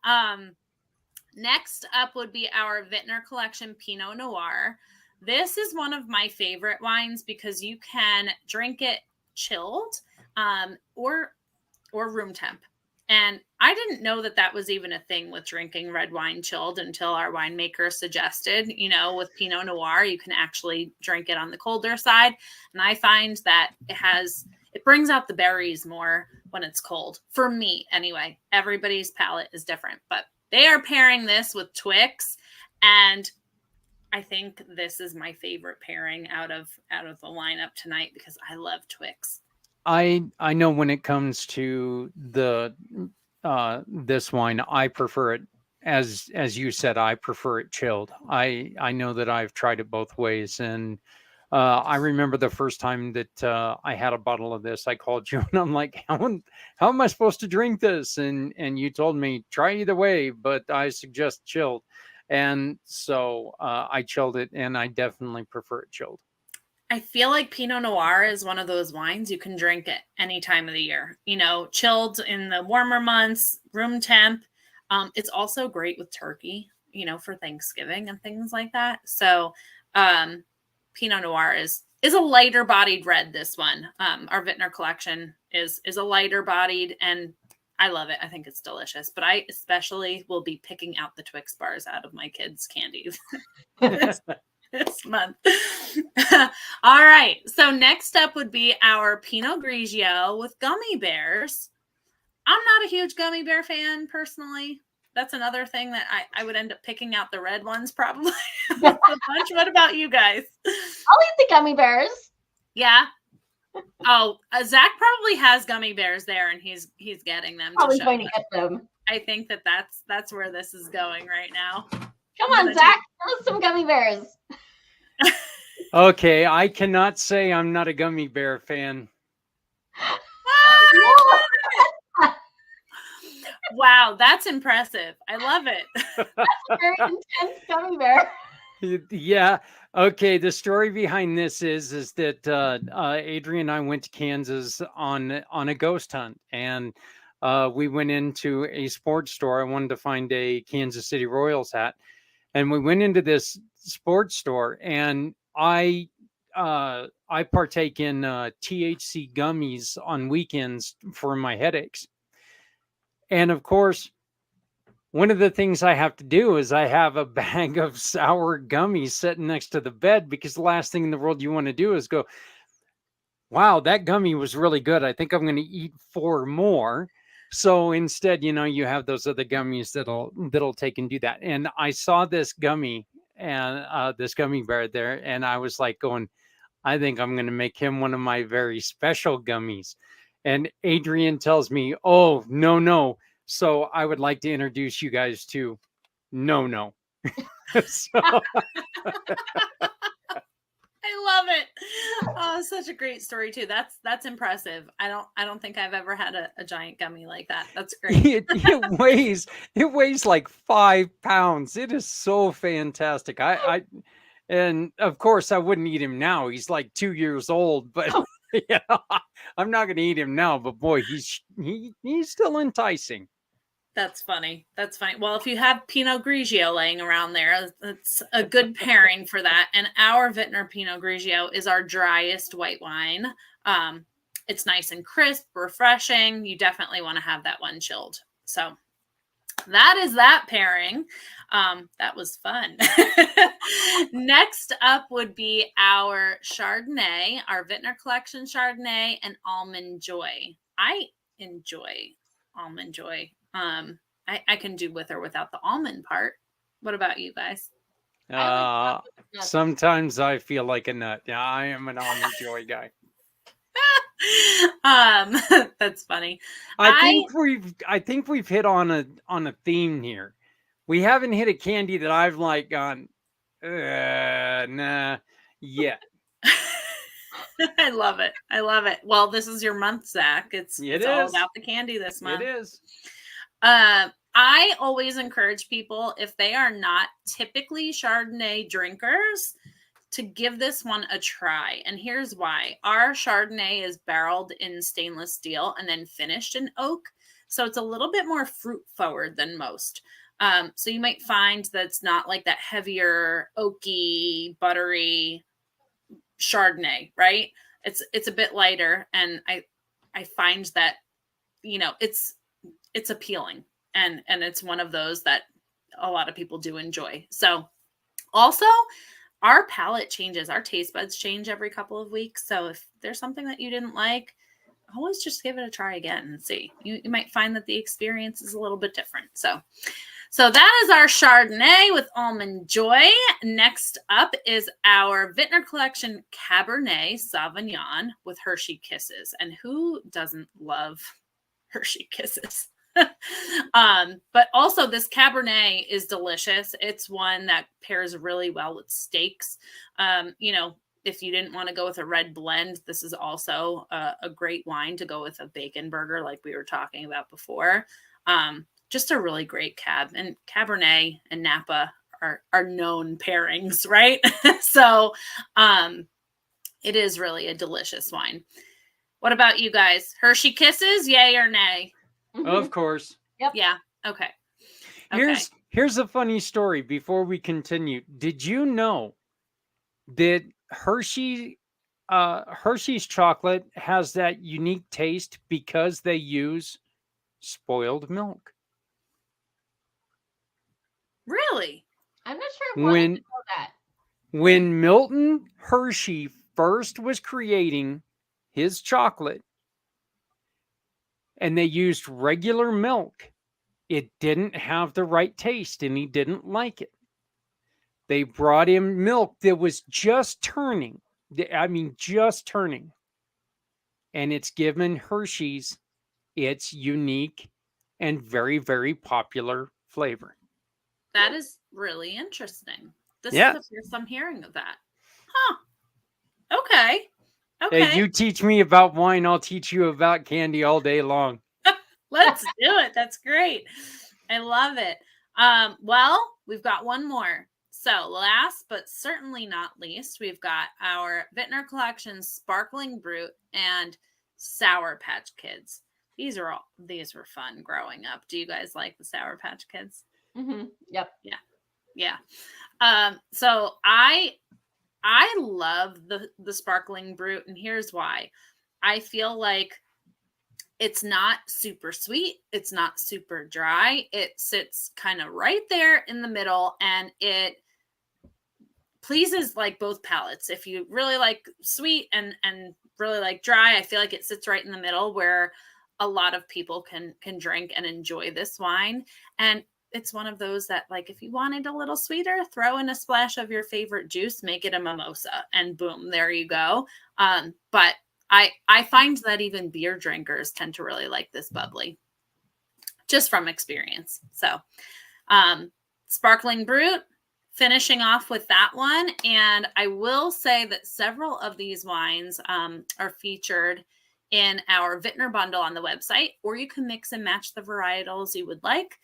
next up would be our Vintner Collection Pinot Noir. This is one of my favorite wines because you can drink it chilled or room temp. And I didn't know that was even a thing with drinking red wine chilled until our winemaker suggested, with Pinot Noir, you can actually drink it on the colder side. And I find that it brings out the berries more when it's cold. For me, anyway. Everybody's palate is different, but they are pairing this with Twix, and I think this is my favorite pairing out of the lineup tonight because I love Twix. I know when it comes to the this wine, I prefer it as you said. I prefer it chilled. I know that I've tried it both ways, and I remember the first time that I had a bottle of this, I called you and I'm like, how am I supposed to drink this? And you told me try either way, but I suggest chilled. And so I chilled it, and I definitely prefer it chilled. I feel like Pinot Noir is one of those wines you can drink at any time of the year, chilled in the warmer months, room temp. It's also great with turkey, for Thanksgiving and things like that. So Pinot Noir is a lighter bodied red. This one, our Vintner Collection is a lighter bodied, and I love it. I think it's delicious, but I especially will be picking out the Twix bars out of my kids' candies. this month. All right. So next up would be our Pinot Grigio with gummy bears. I'm not a huge gummy bear fan personally. That's another thing that I would end up picking out the red ones probably. The bunch. What about you guys? I'll eat the gummy bears. Yeah. Oh, Zach probably has gummy bears there, and he's getting them. Probably to show going to them. get them. I think that's where this is going right now. Come on, Zach, give us some gummy bears. Okay, I cannot say I'm not a gummy bear fan. Wow, that's impressive. I love it. That's a very intense gummy bear. Yeah. Okay. The story behind this is that Adrian and I went to Kansas on a ghost hunt, and we went into a sports store. I wanted to find a Kansas City Royals hat, and we went into this sports store, and I partake in THC gummies on weekends for my headaches, and of course, one of the things I have to do is I have a bag of sour gummies sitting next to the bed, because the last thing in the world you want to do is go, wow, that gummy was really good. I think I'm going to eat 4 more. So instead, you have those other gummies that'll take and do that. And I saw this gummy and this gummy bear there, and I was like going, I think I'm going to make him one of my very special gummies. And Adrian tells me, oh, no. So I would like to introduce you guys to No. So, I love it. Oh, such a great story too. That's impressive. I don't think I've ever had a giant gummy like that. That's great. it weighs like 5 pounds. It is so fantastic. And of course I wouldn't eat him now. He's like 2 years old, but I'm not going to eat him now. But boy, he's still enticing. That's funny. That's funny. Well, if you have Pinot Grigio laying around there, that's a good pairing for that. And our Vintner Pinot Grigio is our driest white wine. It's nice and crisp, refreshing. You definitely want to have that one chilled. So that is that pairing. That was fun. Next up would be our Chardonnay, our Vintner Collection Chardonnay and Almond Joy. I enjoy Almond Joy. I can do with or without the almond part. What about you guys? Sometimes I feel like a nut. Yeah, I am an Almond Joy guy. That's funny. I think we've hit on a theme here. We haven't hit a candy that I've like gone, nah, yet. I love it. I love it. Well, this is your month, Zach. It's all about the candy this month. It is. I always encourage people, if they are not typically Chardonnay drinkers, to give this one a try. And here's why. Our Chardonnay is barreled in stainless steel and then finished in oak. So it's a little bit more fruit forward than most. So you might find that it's not like that heavier, oaky, buttery Chardonnay, right? It's a bit lighter, and I find that it's appealing, and it's one of those that a lot of people do enjoy. So also our palate changes, our taste buds change every couple of weeks. So if there's something that you didn't like, always just give it a try again and see. You might find that the experience is a little bit different. So that is our Chardonnay with Almond Joy. Next up is our Vintner Collection Cabernet Sauvignon with Hershey Kisses. And who doesn't love Hershey Kisses? But also this Cabernet is delicious. It's one that pairs really well with steaks. If you didn't want to go with a red blend, this is also a great wine to go with a bacon burger like we were talking about before. Just a really great cab, and Cabernet and Napa are known pairings, right? So it is really a delicious wine. What about you guys? Hershey Kisses, yay or nay? Of course. Yep. Yeah. Okay. Here's a funny story before we continue. Did you know that Hershey's chocolate has that unique taste because they use spoiled milk? Really? I'm not sure if I know that. When Milton Hershey first was creating his chocolate and they used regular milk, it didn't have the right taste and he didn't like it. They brought in milk that was just turning. I mean, just turning. And it's given Hershey's its unique and very, very popular flavor. That is really interesting. This is Yeah. the first I'm hearing of that. Huh. Okay. Hey, Okay. you teach me about wine, I'll teach you about candy all day long. Let's do it. That's great. I love it. Well, we've got one more. So last but certainly not least, we've got our Vintner Collection Sparkling Brut and Sour Patch Kids. These were fun growing up. Do you guys like the Sour Patch Kids? Mm-hmm. Yep. Yeah. So I love the Sparkling Brut, and here's why. I feel like it's not super sweet. It's not super dry. It sits kind of right there in the middle, and it pleases like both palates. If you really like sweet and really like dry, I feel like it sits right in the middle where a lot of people can drink and enjoy this wine. And it's one of those that, like, if you wanted a little sweeter, throw in a splash of your favorite juice, make it a mimosa, and boom, there you go. But I find that even beer drinkers tend to really like this bubbly, just from experience. So, Sparkling Brut, finishing off with that one. And I will say that several of these wines are featured in our Vintner bundle on the website, or you can mix and match the varietals you would like.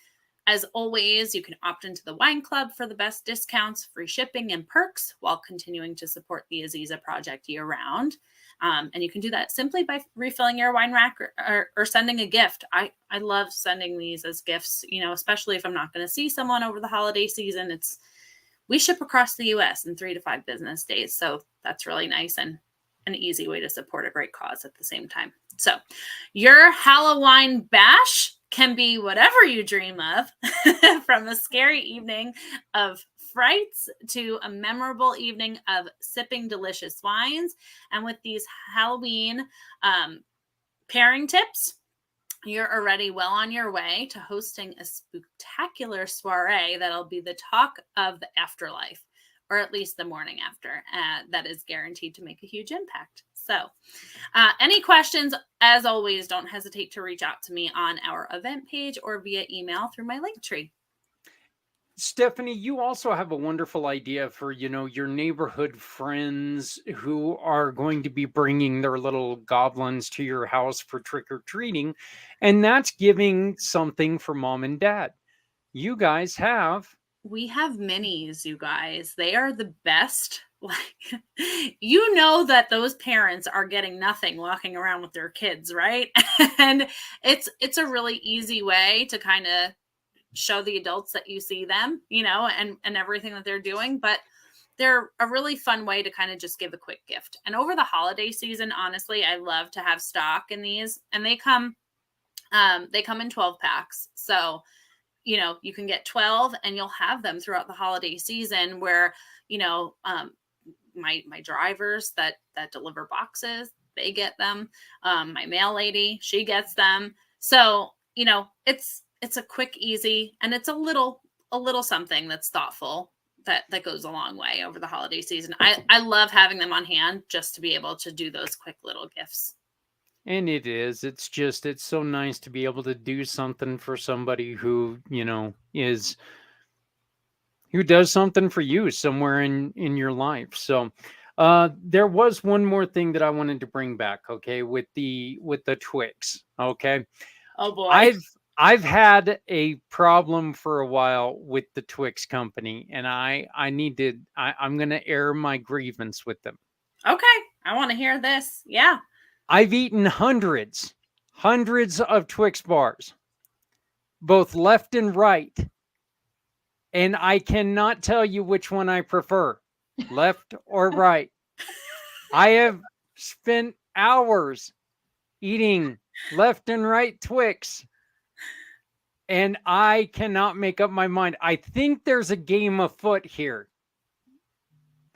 As always, you can opt into the wine club for the best discounts, free shipping, and perks while continuing to support the Aziza Project year round. And you can do that simply by refilling your wine rack or sending a gift. I love sending these as gifts, especially if I'm not going to see someone over the holiday season. We ship across the US in 3 to 5 business days. So that's really nice and an easy way to support a great cause at the same time. So your Halloween bash can be whatever you dream of, from a scary evening of frights to a memorable evening of sipping delicious wines. And with these Halloween pairing tips, you're already well on your way to hosting a spectacular soiree that'll be the talk of the afterlife, or at least the morning after. That is guaranteed to make a huge impact. So any questions, as always, don't hesitate to reach out to me on our event page or via email through my link tree. Stephanie, you also have a wonderful idea for, your neighborhood friends who are going to be bringing their little goblins to your house for trick-or-treating, and that's giving something for mom and dad. You guys have... We have minis, you guys. They are the best. Like, you know that those parents are getting nothing walking around with their kids, right? And it's a really easy way to kind of show the adults that you see them, and everything that they're doing. But they're a really fun way to kind of just give a quick gift. And over the holiday season, honestly, I love to have stock in these, and they come in 12 packs. So, you can get 12 and you'll have them throughout the holiday season where, my drivers that deliver boxes, they get them. My mail lady, she gets them. So, it's a quick, easy, and it's a little something that's thoughtful that goes a long way over the holiday season. I love having them on hand just to be able to do those quick little gifts. And it's so nice to be able to do something for somebody who, who does something for you somewhere in your life. So there was one more thing that I wanted to bring back, okay, with the Twix, okay? Oh boy. I've had a problem for a while with the Twix company, and I'm going to air my grievance with them. Okay. I want to hear this. Yeah. I've eaten hundreds of Twix bars, both left and right. And I cannot tell you which one I prefer, left or right. I have spent hours eating left and right Twix, and I cannot make up my mind. I think there's a game afoot here,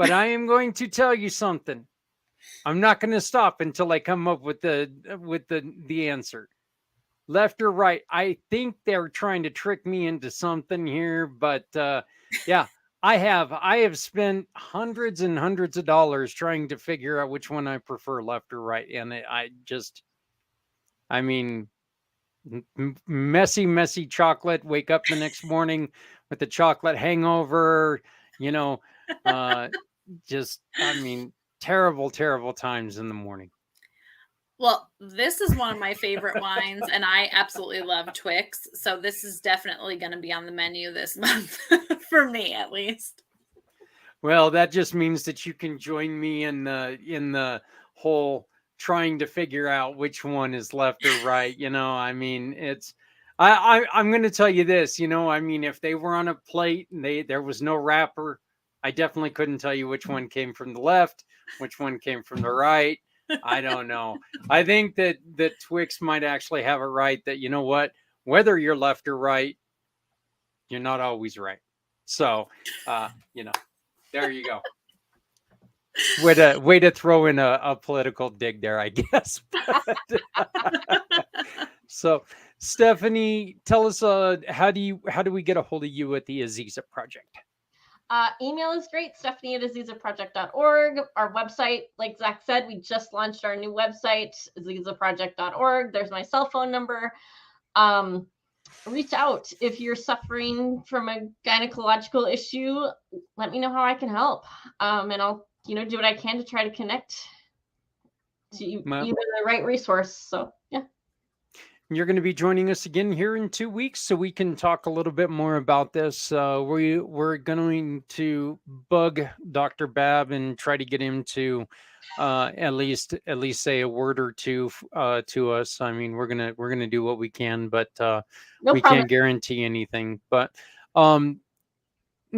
But I am going to tell you something. I'm not going to stop until I come up with the answer. Left or right? I think they're trying to trick me into something here, but yeah, I have spent hundreds and hundreds of dollars trying to figure out which one I prefer, left or right, and I mean, messy chocolate. Wake up the next morning with the chocolate hangover. You know, I mean, terrible times in the morning. Well, this is one of my favorite wines, and I absolutely love Twix. So this is definitely going to be on the menu this month, for me at least. Well, that just means that you can join me in the whole trying to figure out which one is left or right. I mean, I'm going to tell you this. I mean, if they were on a plate and there was no wrapper, I definitely couldn't tell you which one came from the left, which one came from the right. I don't know. I think that Twix might actually have it right that, what, whether you're left or right, you're not always right. So, there you go. Way to throw in a political dig there, I guess. So, Stephanie, tell us, how do we get a hold of you at the Aziza Project? Email is great, stephanie@azizaproject.org. Our website, like Zach said, we just launched our new website, azizaproject.org. There's my cell phone number. Reach out if you're suffering from a gynecological issue. Let me know how I can help, and I'll do what I can to try to connect to you the right resource. So yeah. You're going to be joining us again here in 2 weeks, so we can talk a little bit more about this. We're going to bug Dr. Babb and try to get him to at least say a word or two to us. I mean, we're gonna do what we can, but we can't guarantee anything. But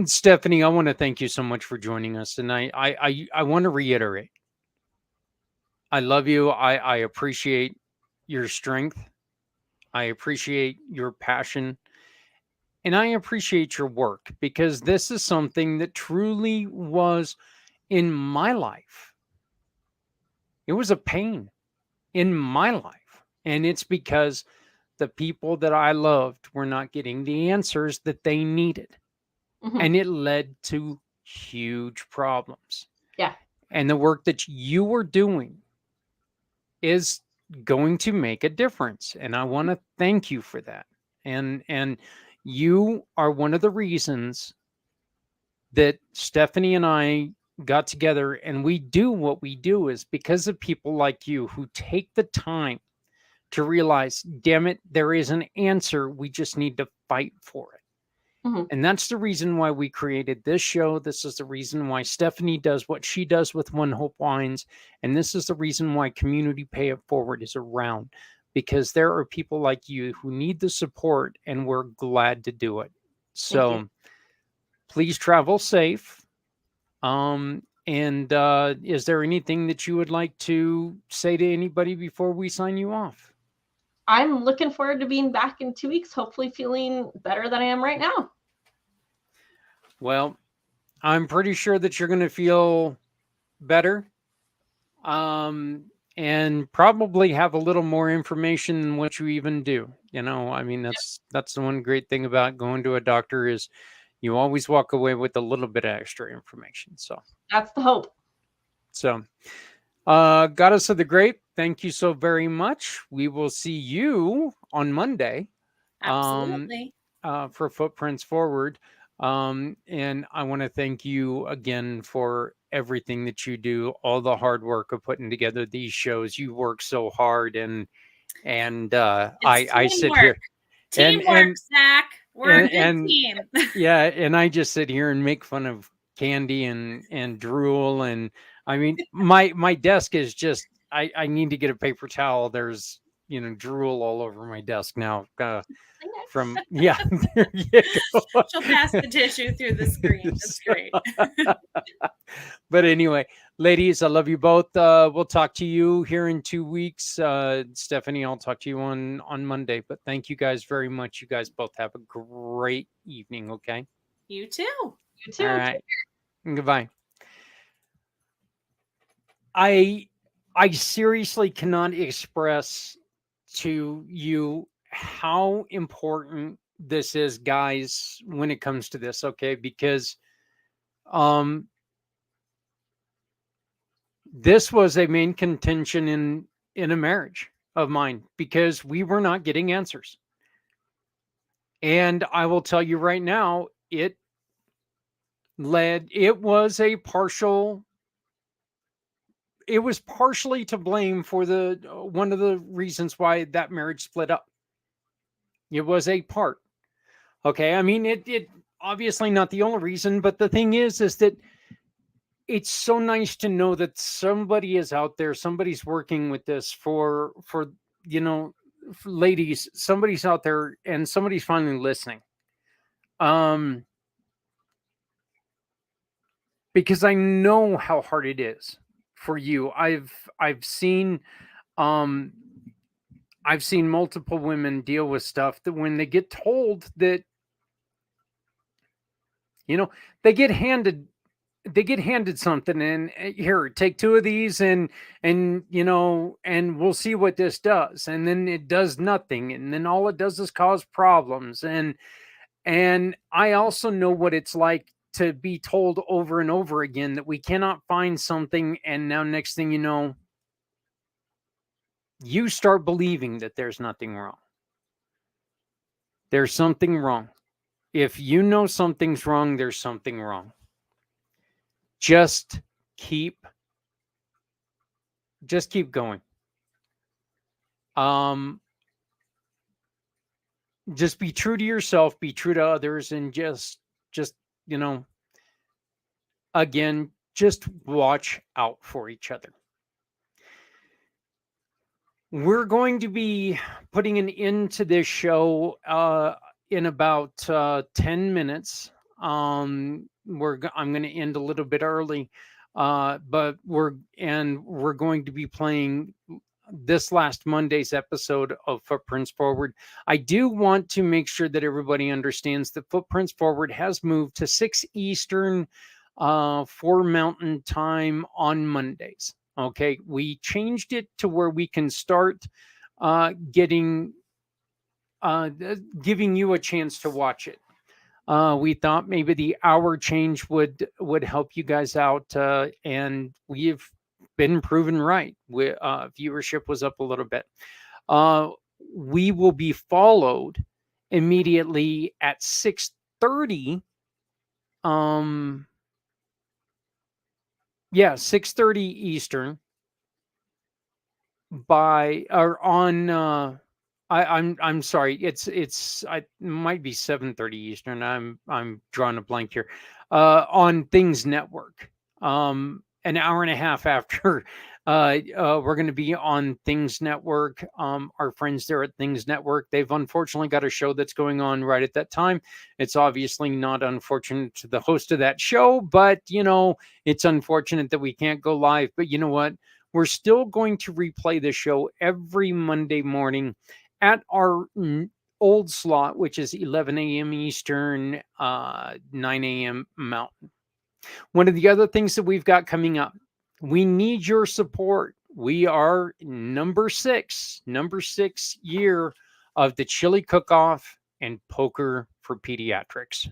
Stephanie, I want to thank you so much for joining us, and I want to reiterate, I love you. I appreciate your strength. I appreciate your passion, and I appreciate your work, because this is something that truly was in my life. It was a pain in my life, and it's because the people that I loved were not getting the answers that they needed. Mm-hmm. And it led to huge problems. Yeah. And the work that you were doing is going to make a difference, and I want to thank you for that. And you are one of the reasons that Stephanie and I got together and we do what we do, is because of people like you who take the time to realize, damn it, there is an answer. We just need to fight for it. Mm-hmm. And that's the reason why we created this show. This is the reason why Stephanie does what she does with ONEHOPE Wines. And this is the reason why Community Pay It Forward is around, because there are people like you who need the support, and we're glad to do it. So please travel safe. And is there anything that you would like to say to anybody before we sign you off? I'm looking forward to being back in 2 weeks, hopefully feeling better than I am right now. Well, I'm pretty sure that you're going to feel better, and probably have a little more information than what you even do. I mean, that's the one great thing about going to a doctor, is you always walk away with a little bit of extra information. So that's the hope. So, Goddess of the Grape, thank you so very much. We will see you on Monday. Absolutely. For Footprints Forward. And I want to thank you again for everything that you do, all the hard work of putting together these shows. You work so hard, and I sit here. Teamwork, Zach. We're a good team. Yeah, and I just sit here and make fun of Candy and drool, and I mean, my desk is just, I need to get a paper towel. There's drool all over my desk now. There you go. She'll pass the tissue through the screen. That's great. But anyway, ladies, I love you both. We'll talk to you here in 2 weeks. Stephanie, I'll talk to you on Monday. But thank you guys very much. You guys both have a great evening. Okay. You too. You too. All right. Goodbye. I seriously cannot express to you how important this is, guys, when it comes to this, okay? Because this was a main contention in a marriage of mine, because we were not getting answers. And I will tell you right now, it was partially to blame for the one of the reasons why that marriage split up. It was a part. Okay. I mean, it obviously not the only reason, but the thing is that it's so nice to know that somebody is out there, somebody's working with this for ladies, somebody's out there and somebody's finally listening. Because I know how hard it is for you. I've seen multiple women deal with stuff that when they get told that, they get handed something, and here, take 2 of these and we'll see what this does. And then it does nothing. And then all it does is cause problems. And I also know what it's like to be told over and over again that we cannot find something. And now next thing you know, you start believing that there's nothing wrong. There's something wrong. If you know something's wrong, there's something wrong. Just keep going. Just be true to yourself, be true to others, and just again, just watch out for each other. We're going to be putting an end to this show in about 10 minutes. I'm going to end a little bit early, but we're going to be playing this last Monday's episode of Footprints Forward. I do want to make sure that everybody understands that Footprints Forward has moved to 6 Eastern, 4 Mountain time on Mondays. Okay, we changed it to where we can start giving you a chance to watch it. We thought maybe the hour change would help you guys out, and we've been proven right. Viewership was up a little bit. We will be followed immediately at 6:30. 6:30 Eastern I'm sorry. It might be 7:30 Eastern. I'm drawing a blank here. On Things Network. An hour and a half after we're going to be on Things Network. Our friends there at Things Network, they've unfortunately got a show that's going on right at that time. It's obviously not unfortunate to the host of that show, but it's unfortunate that we can't go live. But you know what? We're still going to replay the show every Monday morning at our old slot, which is 11 a.m. Eastern, 9 a.m. Mountain. One of the other things that we've got coming up, we need your support. We are number six year of the Chili Cook-Off and Poker for Pediatrics.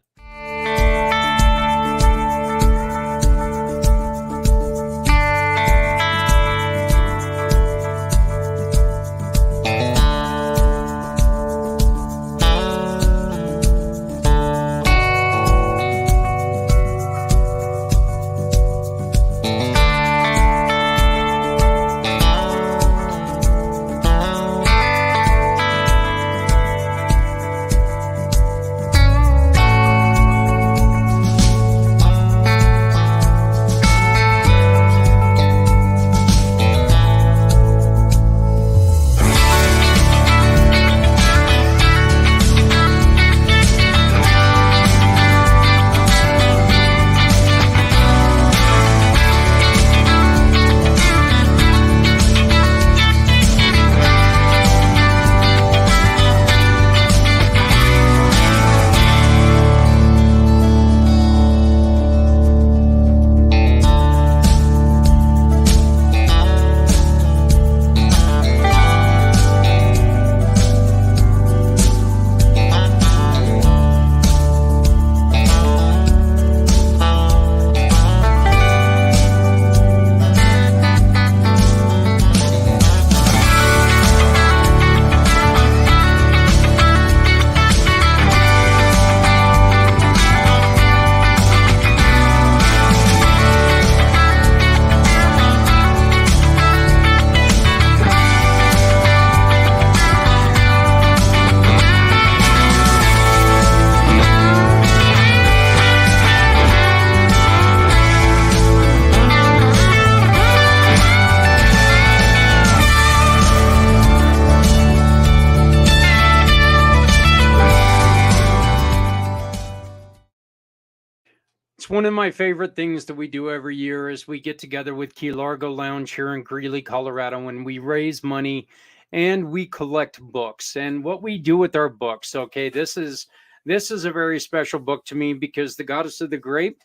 one of my favorite things that we do every year is we get together with Key Largo Lounge here in Greeley, Colorado, and we raise money and we collect books. And what we do with our books, okay, this is a very special book to me because the Goddess of the Grape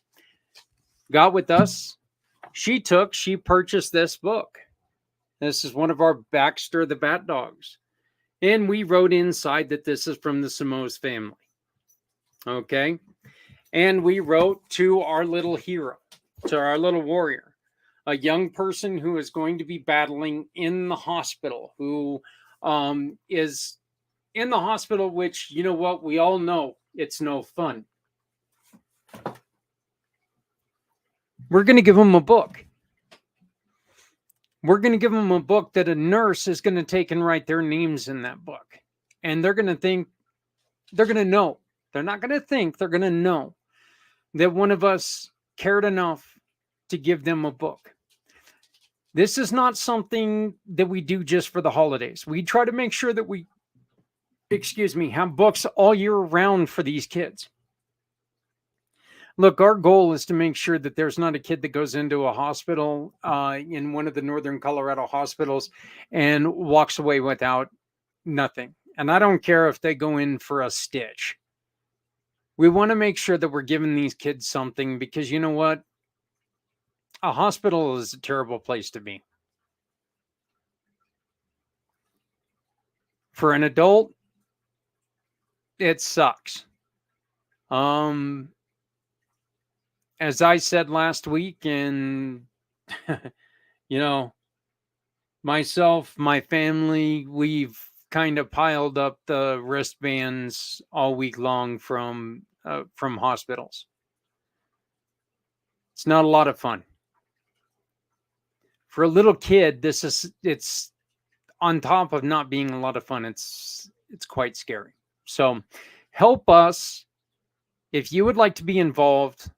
got with us. She purchased this book. This is one of our Baxter the Bat Dogs. And we wrote inside that this is from the Samos family. Okay. And we wrote to our little hero, to our little warrior, a young person who is going to be battling in the hospital, who is in the hospital, which, you know what, we all know it's no fun. We're going to give them a book. We're going to give them a book that a nurse is going to take and write their names in that book. And they're going to think, they're going to know. They're not going to think, they're going to know that one of us cared enough to give them a book. This is not something that we do just for the holidays. We try to make sure that we, have books all year round for these kids. Look, our goal is to make sure that there's not a kid that goes into a hospital in one of the northern Colorado hospitals and walks away without nothing. And I don't care if they go in for a stitch. We want to make sure that we're giving these kids something because you know what? A hospital is a terrible place to be. For an adult, it sucks. As I said last week, and myself, my family, we've kind of piled up the wristbands all week long from hospitals. It's not a lot of fun. For a little kid, it's on top of not being a lot of fun. It's quite scary. So help us. If you would like to be involved,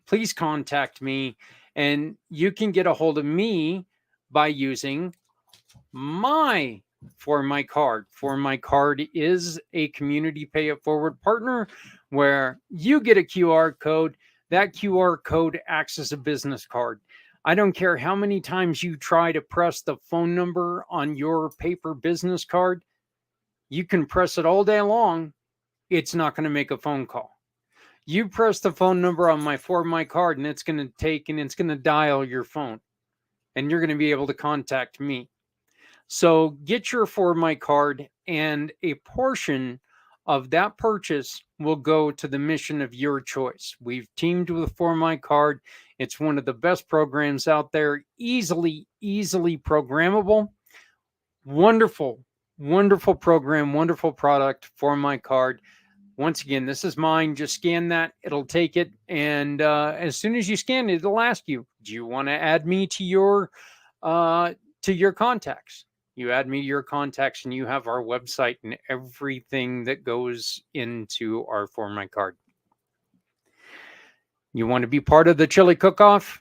please contact me, and you can get a hold of me by using my For My Card. For My Card is a community pay it forward partner where you get a QR code. That QR code acts as a business card. I don't care how many times you try to press the phone number on your paper business card. You can press it all day long. It's not going to make a phone call. You press the phone number on my For My Card and it's going to dial your phone and you're going to be able to contact me. So get your For My Card, and a portion of that purchase will go to the mission of your choice. We've teamed with For My Card. It's one of the best programs out there, easily programmable. Wonderful program, wonderful product, For My Card. Once again, this is mine. Just scan that. It'll take it. And as soon as you scan it, it'll ask you, do you want to add me to your contacts? You add me to your contacts and you have our website and everything that goes into our For My Card. You want to be part of the chili cook-off?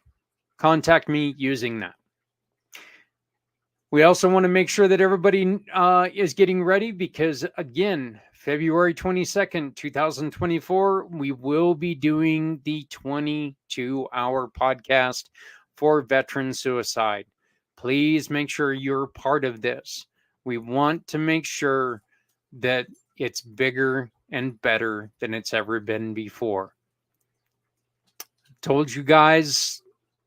Contact me using that. We also want to make sure that everybody is getting ready because, again, February 22nd, 2024, we will be doing the 22-hour podcast for veteran suicide. Please make sure you're part of this. We want to make sure that it's bigger and better than it's ever been before. Told you guys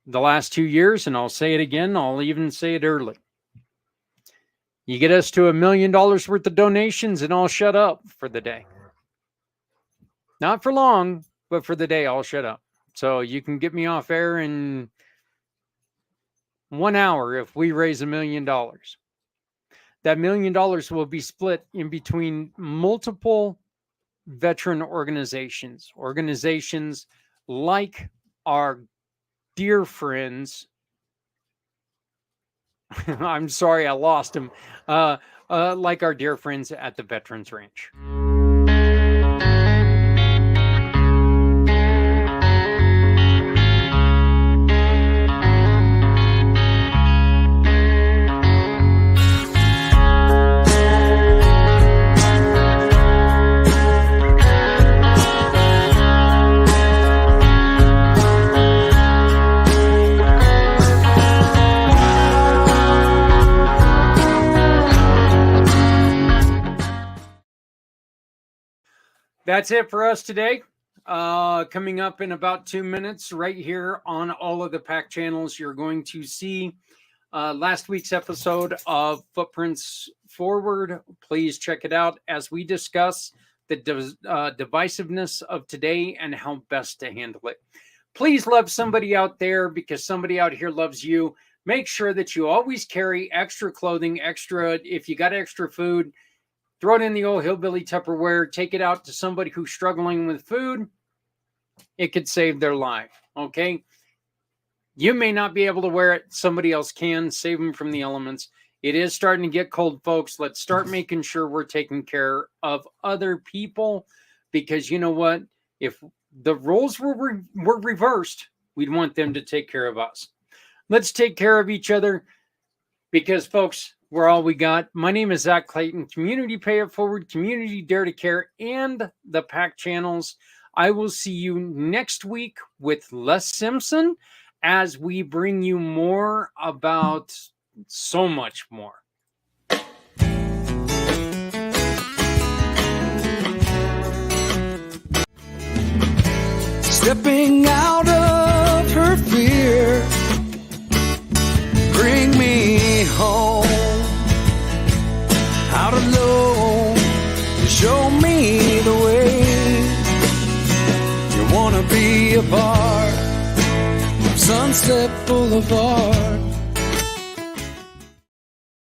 the last 2 years, and I'll say it again. I'll even say it early. You get us to $1 million worth of donations and I'll shut up for the day. Not for long, but for the day, I'll shut up. So you can get me off air in 1 hour if we raise $1 million. That $1 million will be split in between multiple veteran organizations like our dear friends. I'm sorry, I lost him. Like our dear friends at the Veterans Ranch. That's it for us today. Coming up in about 2 minutes, right here on all of the pACT channels, you're going to see last week's episode of Footprints Forward. Please check it out as we discuss the divisiveness of today and how best to handle it. Please love somebody out there because somebody out here loves you. Make sure that you always carry extra clothing, if you got extra food, throw it in the old hillbilly Tupperware, take it out to somebody who's struggling with food. It could save their life, okay? You may not be able to wear it. Somebody else can. Save them from the elements. It is starting to get cold, folks. Let's start making sure we're taking care of other people, because you know what? If the roles were reversed, we'd want them to take care of us. Let's take care of each other because, folks, we're all we got. My name is Zach Clayton, Community Pay It Forward, Community Dare to Care, and the pACT channels. I will see you next week with Les Simpson as we bring you more about so much more. Stepping out of her fear, bring me home. Out alone, you show me the way. You wanna be a part of Sunset Boulevard.